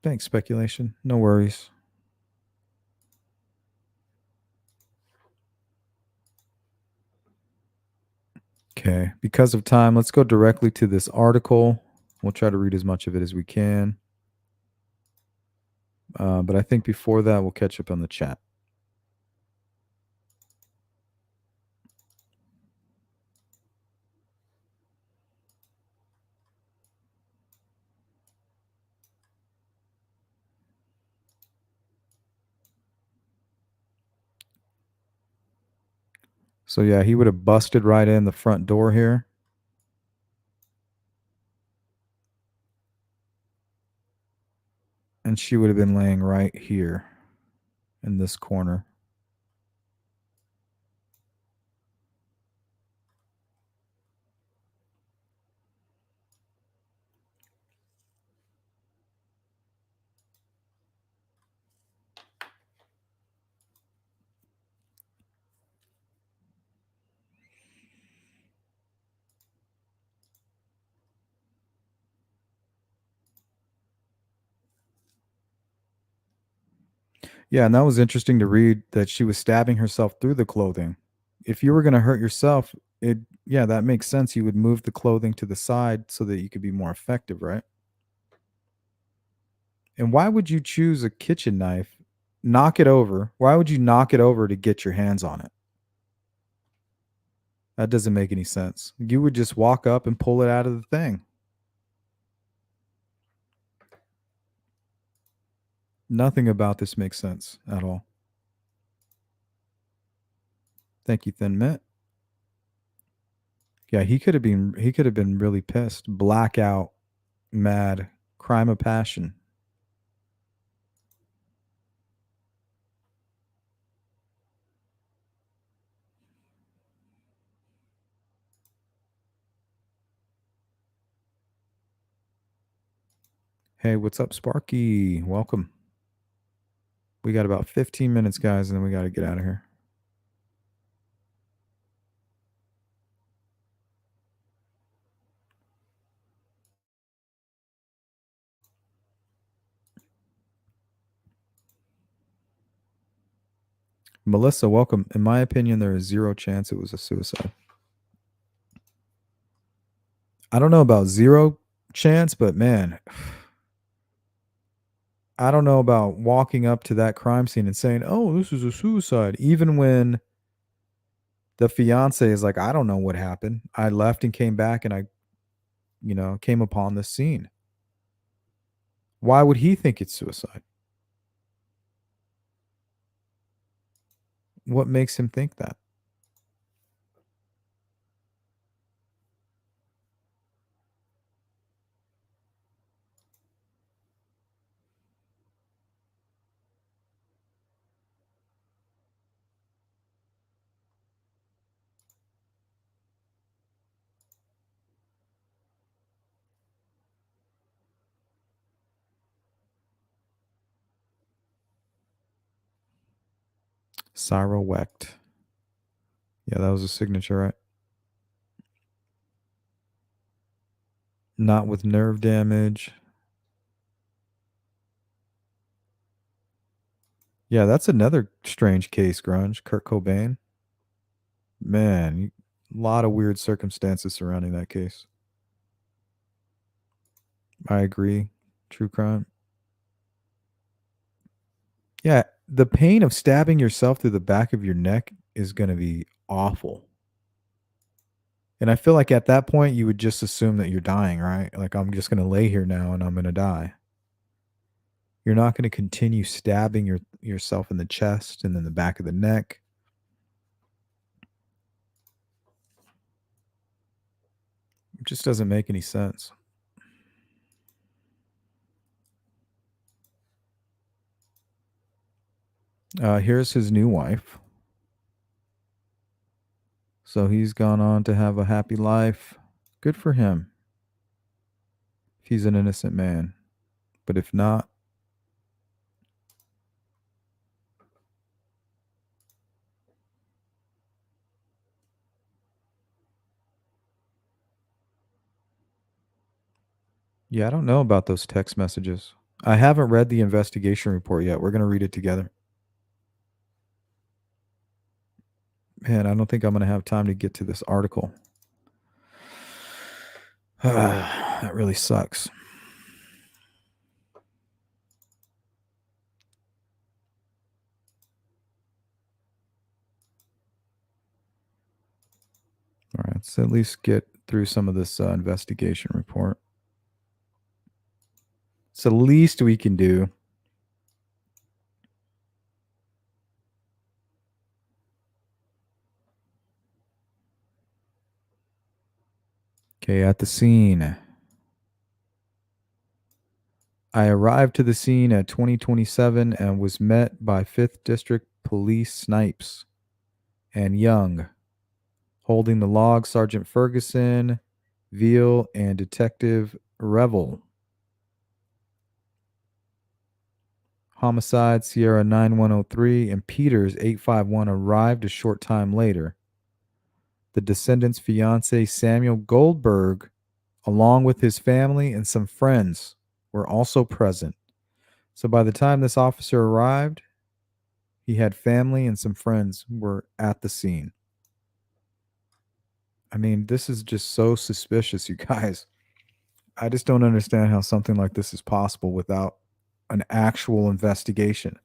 Thanks, speculation. No worries. Okay, because of time, let's go directly to this article. We'll try to read as much of it as we can. But I think before that, we'll catch up on the chat. So yeah, he would have busted right in the front door here. And she would have been laying right here in this corner. Yeah, and that was interesting to read that she was stabbing herself through the clothing. If you were going to hurt yourself, that makes sense. You would move the clothing to the side so that you could be more effective, right? And why would you choose a kitchen knife, knock it over? Why would you knock it over to get your hands on it? That doesn't make any sense. You would just walk up and pull it out of the thing. Nothing about this makes sense at all. Thank you, Thin Mint. Yeah, he could have been really pissed. Blackout, mad, crime of passion. Hey, what's up, Sparky? Welcome. We got about 15 minutes, guys, and then we got to get out of here. Melissa, welcome. In my opinion, there is zero chance it was a suicide. I don't know about zero chance, but man, I don't know about walking up to that crime scene and saying, oh, this is a suicide, even when the fiance is like, I don't know what happened. I left and came back and I, came upon this scene. Why would he think it's suicide? What makes him think that? Cyril Wecht. Yeah, that was a signature, right? Not with nerve damage. Yeah, that's another strange case, Grunge. Kurt Cobain. Man, a lot of weird circumstances surrounding that case. I agree. True crime. Yeah, the pain of stabbing yourself through the back of your neck is going to be awful. And I feel like at that point, you would just assume that you're dying, right? Like, I'm just going to lay here now and I'm going to die. You're not going to continue stabbing yourself in the chest and then the back of the neck. It just doesn't make any sense. Here's his new wife. So he's gone on to have a happy life. Good for him. If he's an innocent man. But if not, Yeah, I don't know about those text messages. I haven't read the investigation report yet. We're going to read it together. Man, I don't think I'm going to have time to get to this article. That really sucks. All right, let's at least get through some of this investigation report. It's the least we can do. Okay, at the scene. I arrived to the scene at 2027 and was met by 5th District Police Snipes and Young, holding the log Sergeant Ferguson, Veal, and Detective Revel. Homicide Sierra 9103 and Peters 851 arrived a short time later. The descendant's fiance, Samuel Goldberg, along with his family and some friends, were also present. So by the time this officer arrived, he had family and some friends who were at the scene. I mean, this is just so suspicious, you guys. I just don't understand how something like this is possible without an actual investigation.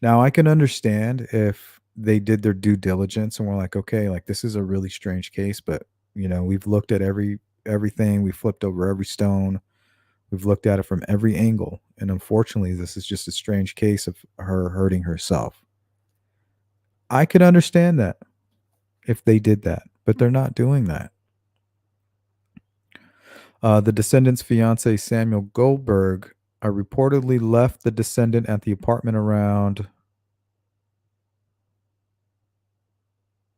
Now, I can understand if they did their due diligence and we're like, okay, like this is a really strange case, but we've looked at everything, we flipped over every stone, we've looked at it from every angle, and unfortunately, this is just a strange case of her hurting herself. I could understand that if they did that, but they're not doing that. The descendant's fiance, Samuel Goldberg, reportedly left the descendant at the apartment around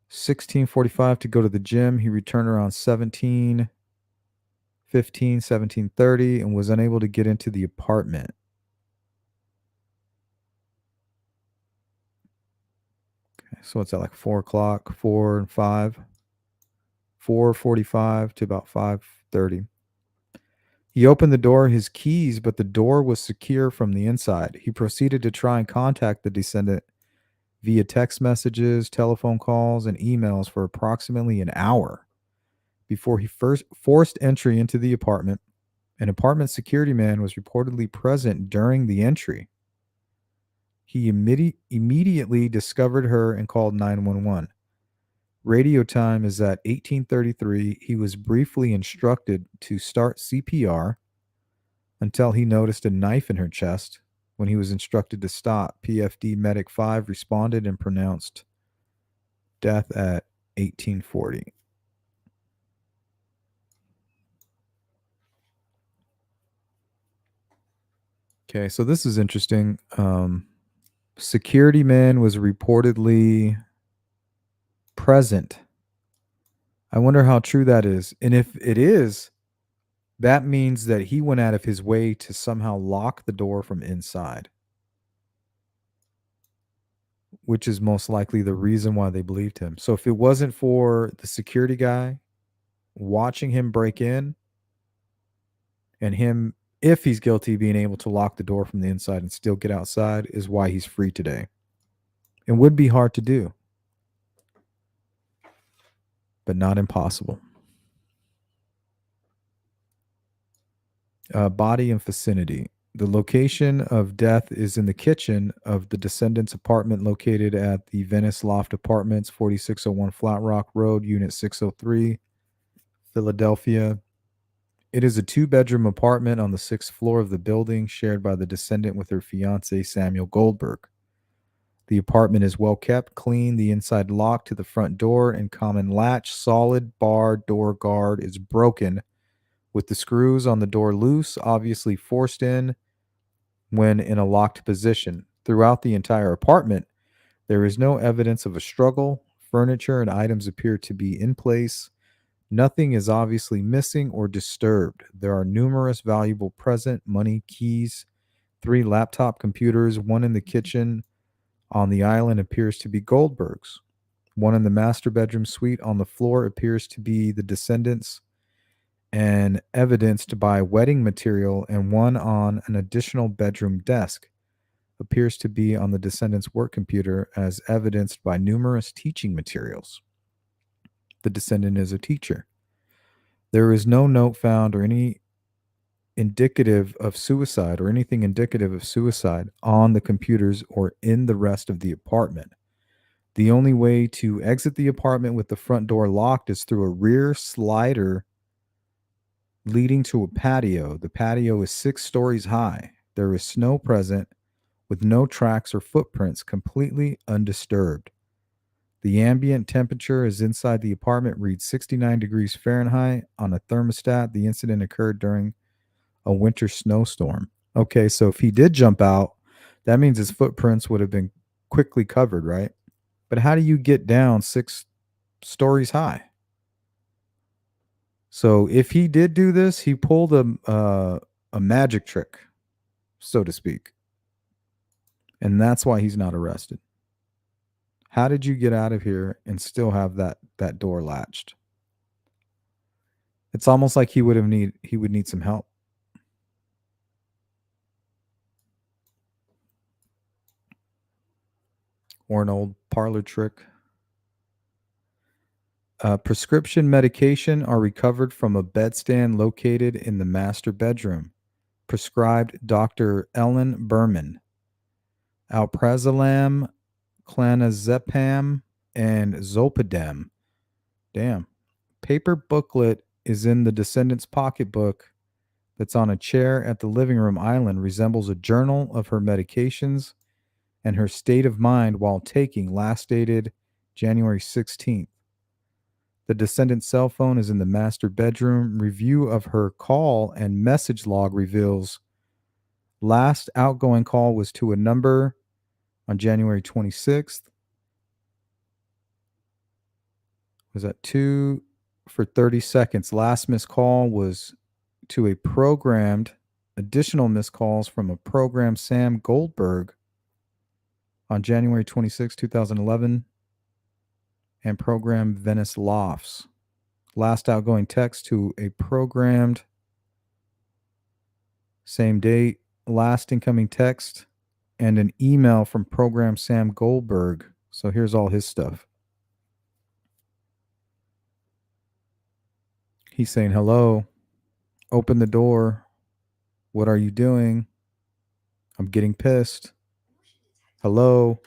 16:45 to go to the gym. He returned around 17:15, 17:30, and was unable to get into the apartment. Okay, so it's at like 4 o'clock, 4 and 5, 4:45 to about 5:30. He opened the door, his keys, but the door was secure from the inside. He proceeded to try and contact the descendant via text messages, telephone calls, and emails for approximately an hour before he first forced entry into the apartment. An apartment security man was reportedly present during the entry. He immediately discovered her and called 911. Radio time is at 18:33. He was briefly instructed to start CPR until he noticed a knife in her chest. When he was instructed to stop, PFD Medic 5 responded and pronounced death at 18:40. Okay, so this is interesting. Security man was reportedly present. I wonder how true that is. And if it is, that means that he went out of his way to somehow lock the door from inside, which is most likely the reason why they believed him. So if it wasn't for the security guy watching him break in and him, if he's guilty, being able to lock the door from the inside and still get outside, is why he's free today. It would be hard to do, but not impossible. Body and vicinity. The location of death is in the kitchen of the descendant's apartment located at the Venice Loft Apartments, 4601 Flat Rock Road, Unit 603, Philadelphia. It is a 2-bedroom apartment on the 6th floor of the building, shared by the descendant with her fiancé, Samuel Goldberg. The apartment is well kept, clean, the inside lock to the front door and common latch, solid bar door guard is broken, with the screws on the door loose, obviously forced in when in a locked position. Throughout the entire apartment, there is no evidence of a struggle. Furniture and items appear to be in place. Nothing is obviously missing or disturbed. There are numerous valuable present, money, keys, 3 laptop computers, one in the kitchen on the island appears to be Goldberg's. One in the master bedroom suite on the floor appears to be the descendant's, and evidenced by wedding material, and one on an additional bedroom desk appears to be on the descendant's work computer, as evidenced by numerous teaching materials. The descendant is a teacher. There is no note found or any indicative of suicide or anything indicative of suicide on the computers or in the rest of the apartment. The only way to exit the apartment with the front door locked is through a rear slider leading to a patio. The patio is 6 stories high. There is snow present with no tracks or footprints, completely undisturbed. The ambient temperature is inside the apartment reads 69 degrees Fahrenheit on a thermostat. The incident occurred during a winter snowstorm. Okay, so if he did jump out, that means his footprints would have been quickly covered, right? But how do you get down 6 stories high? So if he did do this, he pulled a magic trick, so to speak. And that's why he's not arrested. How did you get out of here and still have that door latched? It's almost like he would need some help. Or an old parlor trick. Prescription medication are recovered from a bedstand located in the master bedroom. Prescribed Dr. Ellen Berman. Alprazolam, clanazepam, and zolpidem. Damn. Paper booklet is in the descendant's pocketbook that's on a chair at the living room island, resembles a journal of her medications and her state of mind while taking, last dated January 16th. The descendant's cell phone is in the master bedroom. Review of her call and message log reveals last outgoing call was to a number on January 26th. Was at 2 for 30 seconds. Last missed call was to a programmed additional missed calls from a programmed Sam Goldberg on January 26, 2011, and programmed Venice Lofts. Last outgoing text to a programmed same date. Last incoming text and an email from programmed Sam Goldberg. So here's all his stuff. He's saying, hello, open the door. What are you doing? I'm getting pissed. Hello.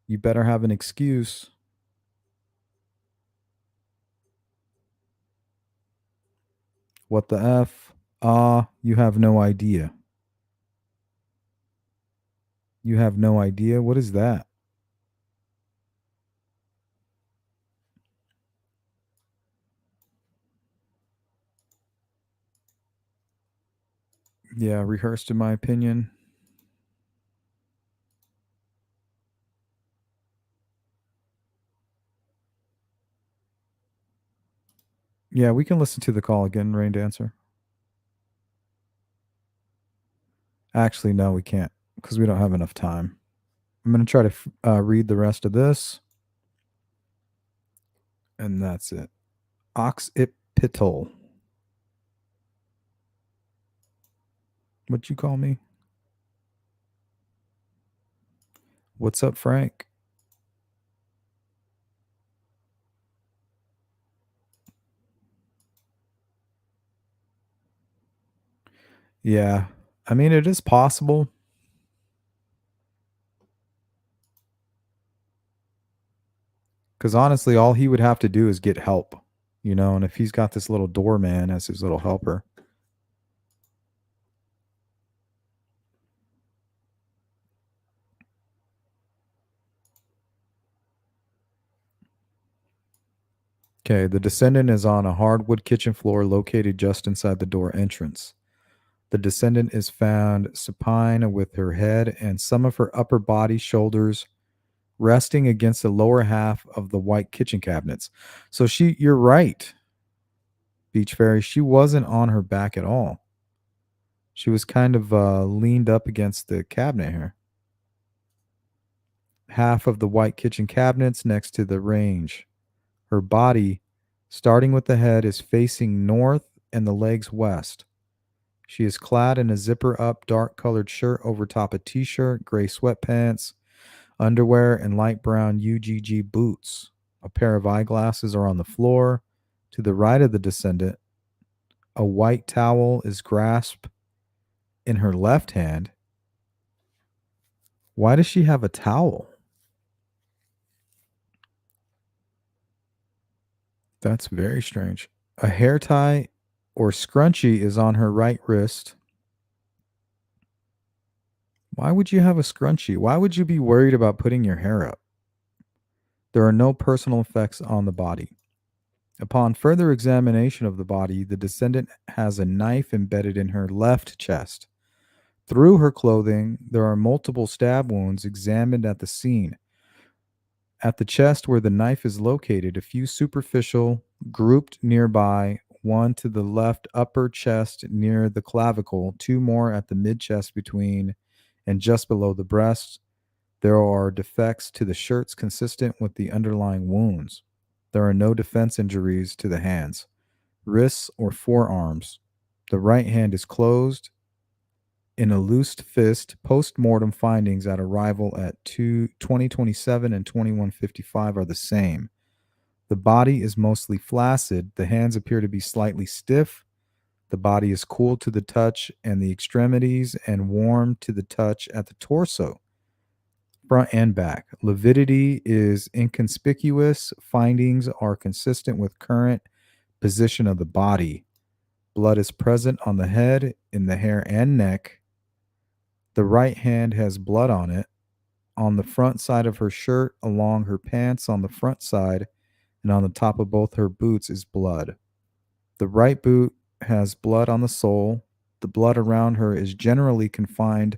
You better have an excuse. What the F? You have no idea. You have no idea? What is that? Yeah, rehearsed in my opinion. Yeah, we can listen to the call again, Rain Dancer. Actually, no, we can't because we don't have enough time. I'm going to try to read the rest of this. And that's it. Occipital. What'd you call me? What's up, Frank? Yeah. I mean, it is possible. Because honestly, all he would have to do is get help, you know, and if he's got this little doorman as his little helper. Okay, the descendant is on a hardwood kitchen floor located just inside the door entrance. The descendant is found supine with her head and some of her upper body, shoulders resting against the lower half of the white kitchen cabinets. So you're right, Beach Fairy. She wasn't on her back at all. She was kind of leaned up against the cabinet here. Half of the white kitchen cabinets next to the range. Her body Starting with the head is facing north and the legs west. She is clad in a zipper-up dark-colored shirt over top a t-shirt, gray sweatpants, underwear, and light brown UGG boots. A pair of eyeglasses are on the floor. To the right of the descendant, a white towel is grasped in her left hand. Why does she have a towel? That's very strange. A hair tie or scrunchie is on her right wrist. Why would you have a scrunchie? Why would you be worried about putting your hair up? There are no personal effects on the body. Upon further examination of the body, the descendant has a knife embedded in her left chest. Through her clothing, there are multiple stab wounds examined at the scene. At the chest where the knife is located, a few superficial, grouped nearby, one to the left upper chest near the clavicle, two more at the mid-chest between and just below the breast. There are defects to the shirts consistent with the underlying wounds. There are no defense injuries to the hands, wrists, or forearms. The right hand is closed in a loosed fist. Post-mortem findings at arrival at 2027 and 2155 are the same. The body is mostly flaccid. The hands appear to be slightly stiff. The body is cool to the touch and the extremities and warm to the touch at the torso, front and back. Lividity is inconspicuous. Findings are consistent with current position of the body. Blood is present on the head, in the hair and neck. The right hand has blood on it, on the front side of her shirt, along her pants on the front side, and on the top of both her boots is blood. The right boot has blood on the sole. The blood around her is generally confined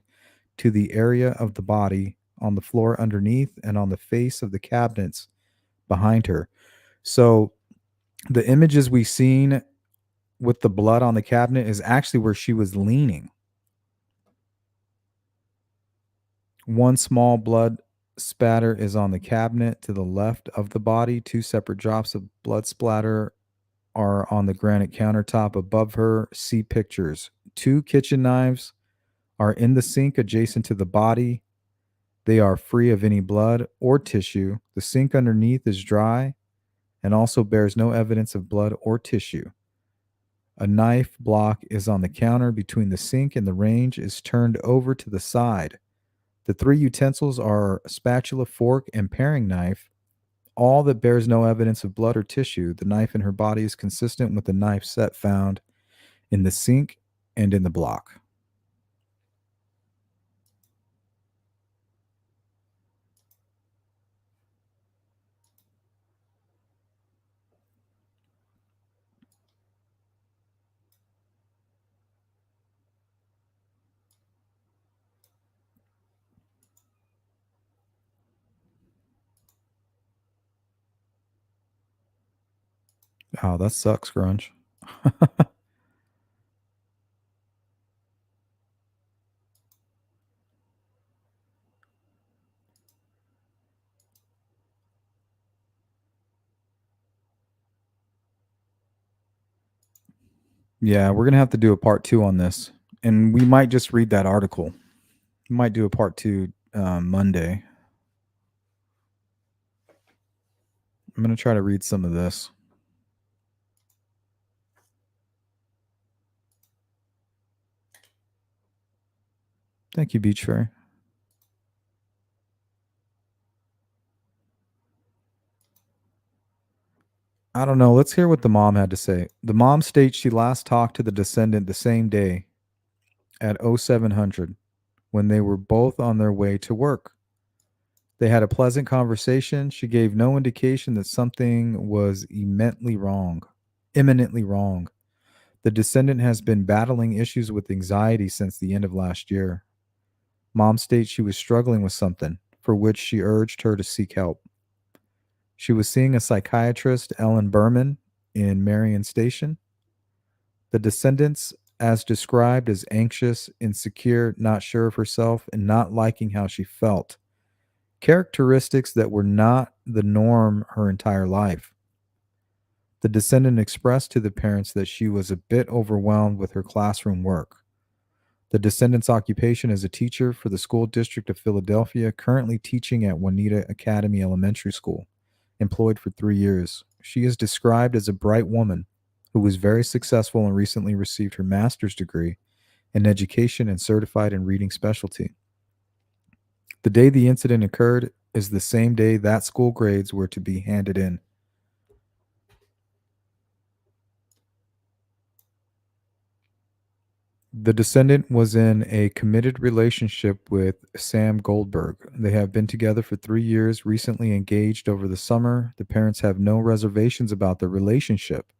to the area of the body, on the floor underneath, and on the face of the cabinets behind her. So the images we've seen with the blood on the cabinet is actually where she was leaning. One small blood spatter is on the cabinet to the left of the body. Two separate drops of blood splatter are on the granite countertop above her. See pictures. Two kitchen knives are in the sink adjacent to the body. They are free of any blood or tissue. The sink underneath is dry and also bears no evidence of blood or tissue. A knife block is on the counter between the sink and the range is turned over to the side. The three utensils are a spatula, fork, and paring knife. All that bears no evidence of blood or tissue. The knife in her body is consistent with the knife set found in the sink and in the block. Oh, that sucks, Grunge. Yeah, we're going to have to do a part 2 on this. And we might just read that article. We might do a part 2 Monday. I'm going to try to read some of this. Thank you, Beach Fairy. I don't know. Let's hear what the mom had to say. The mom states she last talked to the descendant the same day at 0700 when they were both on their way to work. They had a pleasant conversation. She gave no indication that something was imminently wrong. The descendant has been battling issues with anxiety since the end of last year. Mom states she was struggling with something, for which she urged her to seek help. She was seeing a psychiatrist, Ellen Berman, in Marion Station. The descendants, as described, as anxious, insecure, not sure of herself, and not liking how she felt. Characteristics that were not the norm her entire life. The descendant expressed to the parents that she was a bit overwhelmed with her classroom work. The descendant's occupation is a teacher for the school district of Philadelphia, currently teaching at Juanita Academy Elementary School, employed for 3 years. She is described as a bright woman who was very successful and recently received her master's degree in education and certified in reading specialty. The day the incident occurred is the same day that school grades were to be handed in. The descendant was in a committed relationship with Sam Goldberg. They have been together for 3 years, recently engaged over the summer. The parents have no reservations about the relationship.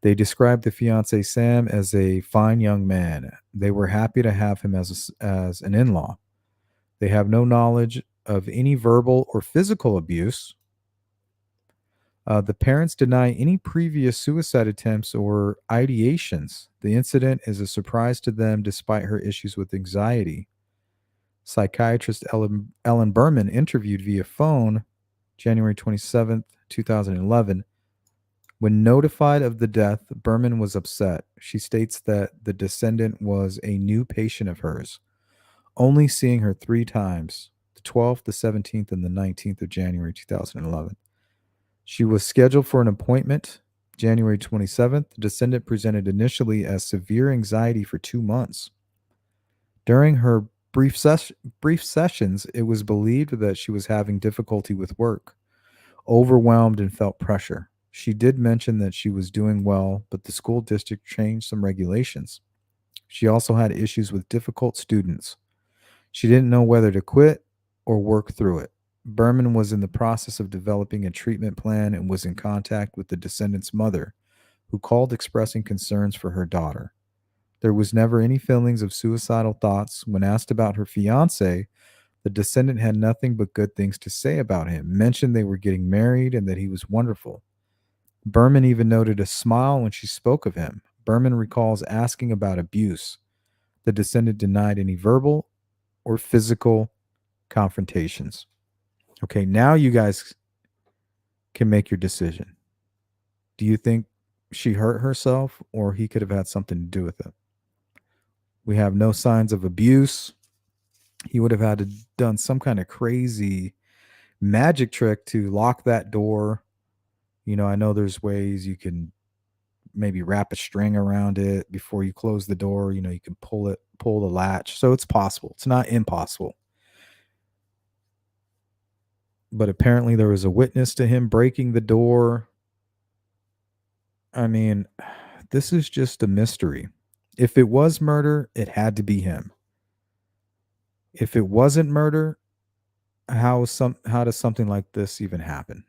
They described the fiancé Sam as a fine young man. They were happy to have him as an in-law. They have no knowledge of any verbal or physical abuse. The parents deny any previous suicide attempts or ideations. The incident is a surprise to them despite her issues with anxiety. Psychiatrist Ellen Berman interviewed via phone January 27th, 2011. When notified of the death, Berman was upset. She states that the descendant was a new patient of hers, only seeing her 3 times, the 12th, the 17th, and the 19th of January 2011. She was scheduled for an appointment January 27th. The descendant presented initially as severe anxiety for 2 months. During her brief sessions, it was believed that she was having difficulty with work, overwhelmed, and felt pressure. She did mention that she was doing well, but the school district changed some regulations. She also had issues with difficult students. She didn't know whether to quit or work through it. Berman was in the process of developing a treatment plan and was in contact with the descendant's mother, who called expressing concerns for her daughter. There was never any feelings of suicidal thoughts. When asked about her fiancé, the descendant had nothing but good things to say about him, mentioned they were getting married and that he was wonderful. Berman even noted a smile when she spoke of him. Berman recalls asking about abuse. The descendant denied any verbal or physical confrontations. Okay, now you guys can make your decision. Do you think she hurt herself or he could have had something to do with it? We have no signs of abuse. He would have had to done some kind of crazy magic trick to lock that door. You know, I know there's ways you can maybe wrap a string around it before you close the door. You know, you can pull the latch. So it's possible. It's not impossible. But apparently there was a witness to him breaking the door. I mean, this is just a mystery. If it was murder, it had to be him. If it wasn't murder, how does something like this even happen?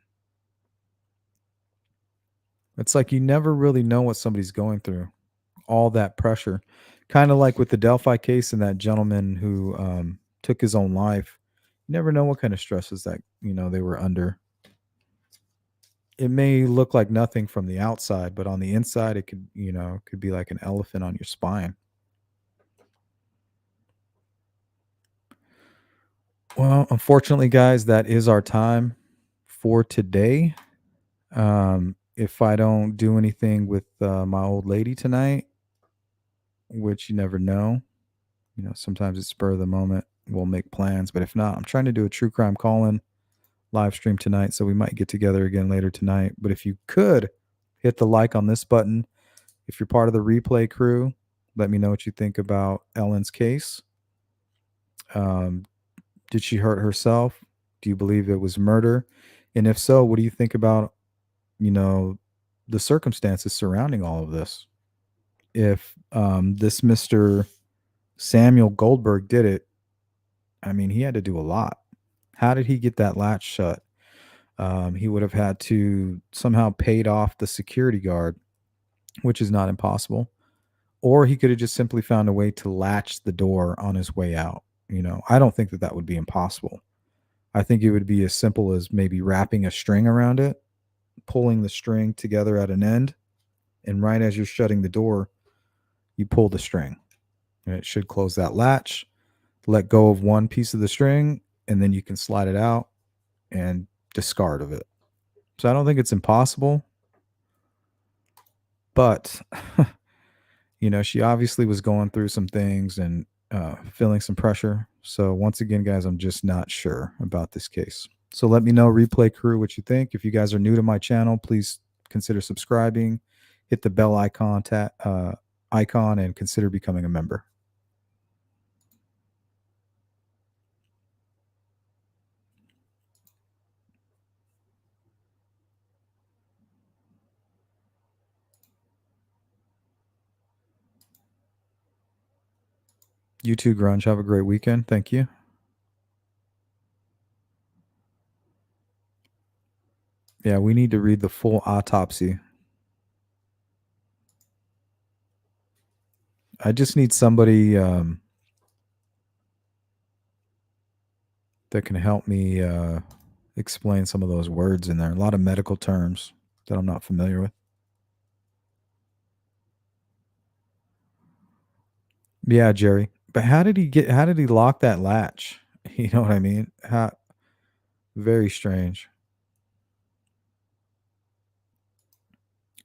It's like you never really know what somebody's going through. All that pressure. Kind of like with the Delphi case and that gentleman who took his own life. You never know what kind of stresses that, they were under. It may look like nothing from the outside, but on the inside, it could be like an elephant on your spine. Well, unfortunately, guys, that is our time for today. If I don't do anything with my old lady tonight, which you never know, sometimes it's spur of the moment. We'll make plans, but if not, I'm trying to do a true crime call-in live stream tonight, so we might get together again later tonight. But if you could hit the like on this button, if you're part of the replay crew, let me know what you think about Ellen's case. Did she hurt herself? Do you believe it was murder? And if so, what do you think about, the circumstances surrounding all of this? If this Mr. Samuel Goldberg did it, I mean, he had to do a lot. How did he get that latch shut? He would have had to somehow paid off the security guard, which is not impossible. Or he could have just simply found a way to latch the door on his way out. I don't think that would be impossible. I think it would be as simple as maybe wrapping a string around it, pulling the string together at an end, and right as you're shutting the door, you pull the string. And it should close that latch, let go of one piece of the string, and then you can slide it out and discard of it. So I don't think it's impossible. But, you know, she obviously was going through some things and feeling some pressure. So once again, guys, I'm just not sure about this case. So let me know, replay crew, what you think. If you guys are new to my channel, please consider subscribing, hit the bell icon, and consider becoming a member. You too, Grunge. Have a great weekend. Thank you. Yeah, we need to read the full autopsy. I just need somebody that can help me explain some of those words in there. A lot of medical terms that I'm not familiar with. Yeah, Jerry. But how did he lock that latch? You know what I mean? Very strange.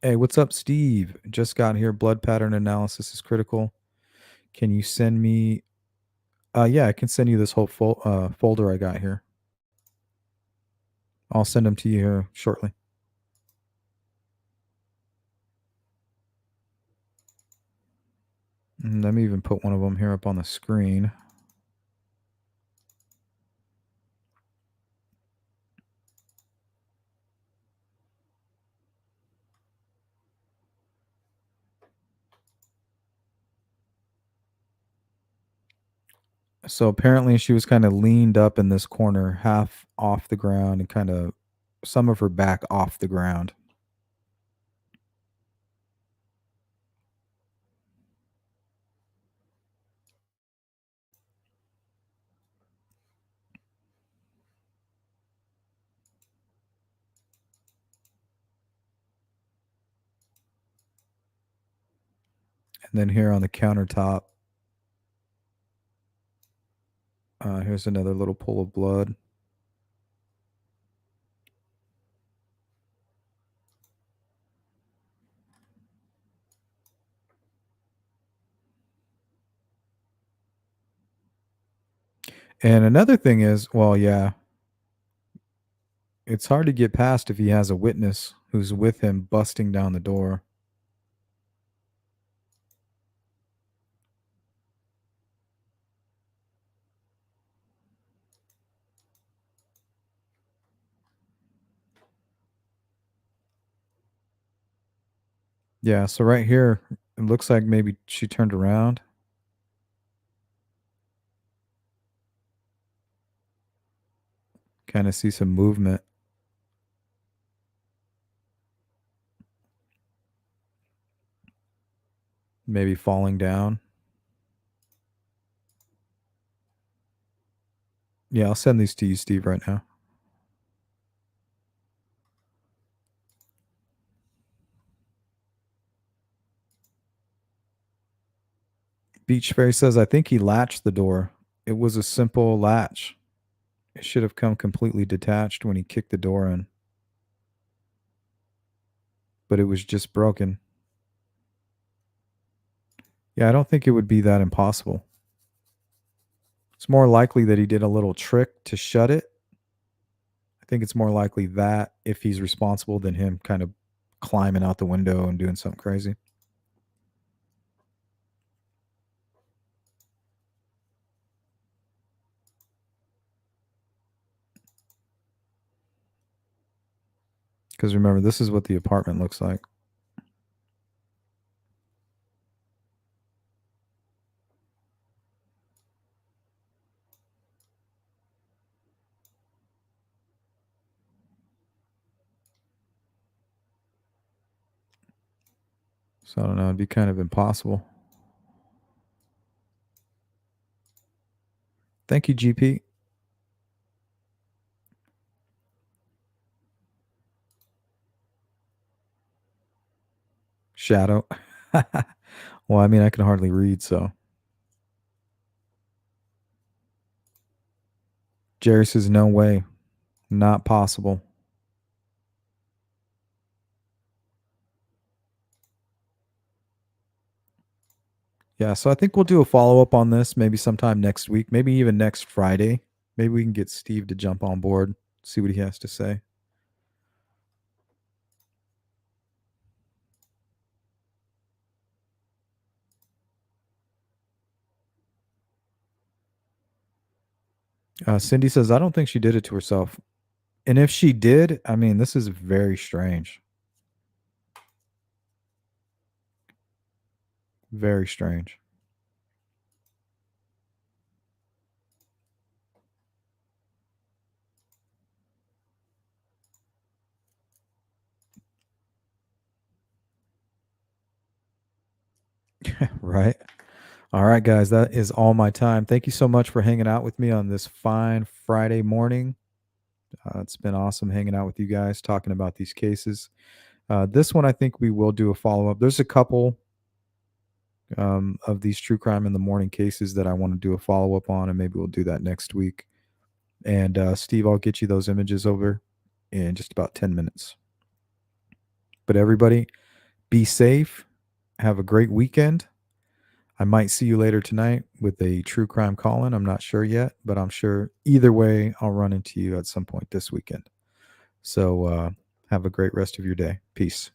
Hey, what's up, Steve? Just got here. Blood pattern analysis is critical. Can you send me? Yeah, I can send you this whole folder I got here. I'll send them to you here shortly. Let me even put one of them here up on the screen. So apparently she was kind of leaned up in this corner, half off the ground and kind of some of her back off the ground. And then here on the countertop, here's another little pool of blood. And another thing is, well, yeah, it's hard to get past if he has a witness who's with him busting down the door. Yeah, so right here, it looks like maybe she turned around. Kind of see some movement. Maybe falling down. Yeah, I'll send these to you, Steve, right now. Beach Fairy says, I think he latched the door. It was a simple latch. It should have come completely detached when he kicked the door in. But it was just broken. Yeah, I don't think it would be that impossible. It's more likely that he did a little trick to shut it. I think it's more likely that if he's responsible than him kind of climbing out the window and doing something crazy. Because remember, this is what the apartment looks like. So I don't know, it'd be kind of impossible. Thank you, GP. Shadow. Well, I mean, I can hardly read, so. Jerry says, no way. Not possible. Yeah, so I think we'll do a follow-up on this maybe sometime next week, maybe even next Friday. Maybe we can get Steve to jump on board, see what he has to say. Cindy says, I don't think she did it to herself. And if she did, I mean, this is very strange. Very strange. Right. All right, guys, that is all my time. Thank you so much for hanging out with me on this fine Friday morning. It's been awesome hanging out with you guys, talking about these cases. This one, I think we will do a follow-up. There's a couple of these true crime in the morning cases that I want to do a follow-up on, and maybe we'll do that next week. And Steve, I'll get you those images over in just about 10 minutes. But everybody, be safe. Have a great weekend. I might see you later tonight with a true crime call-in. I'm not sure yet, but I'm sure either way, I'll run into you at some point this weekend. So have a great rest of your day. Peace.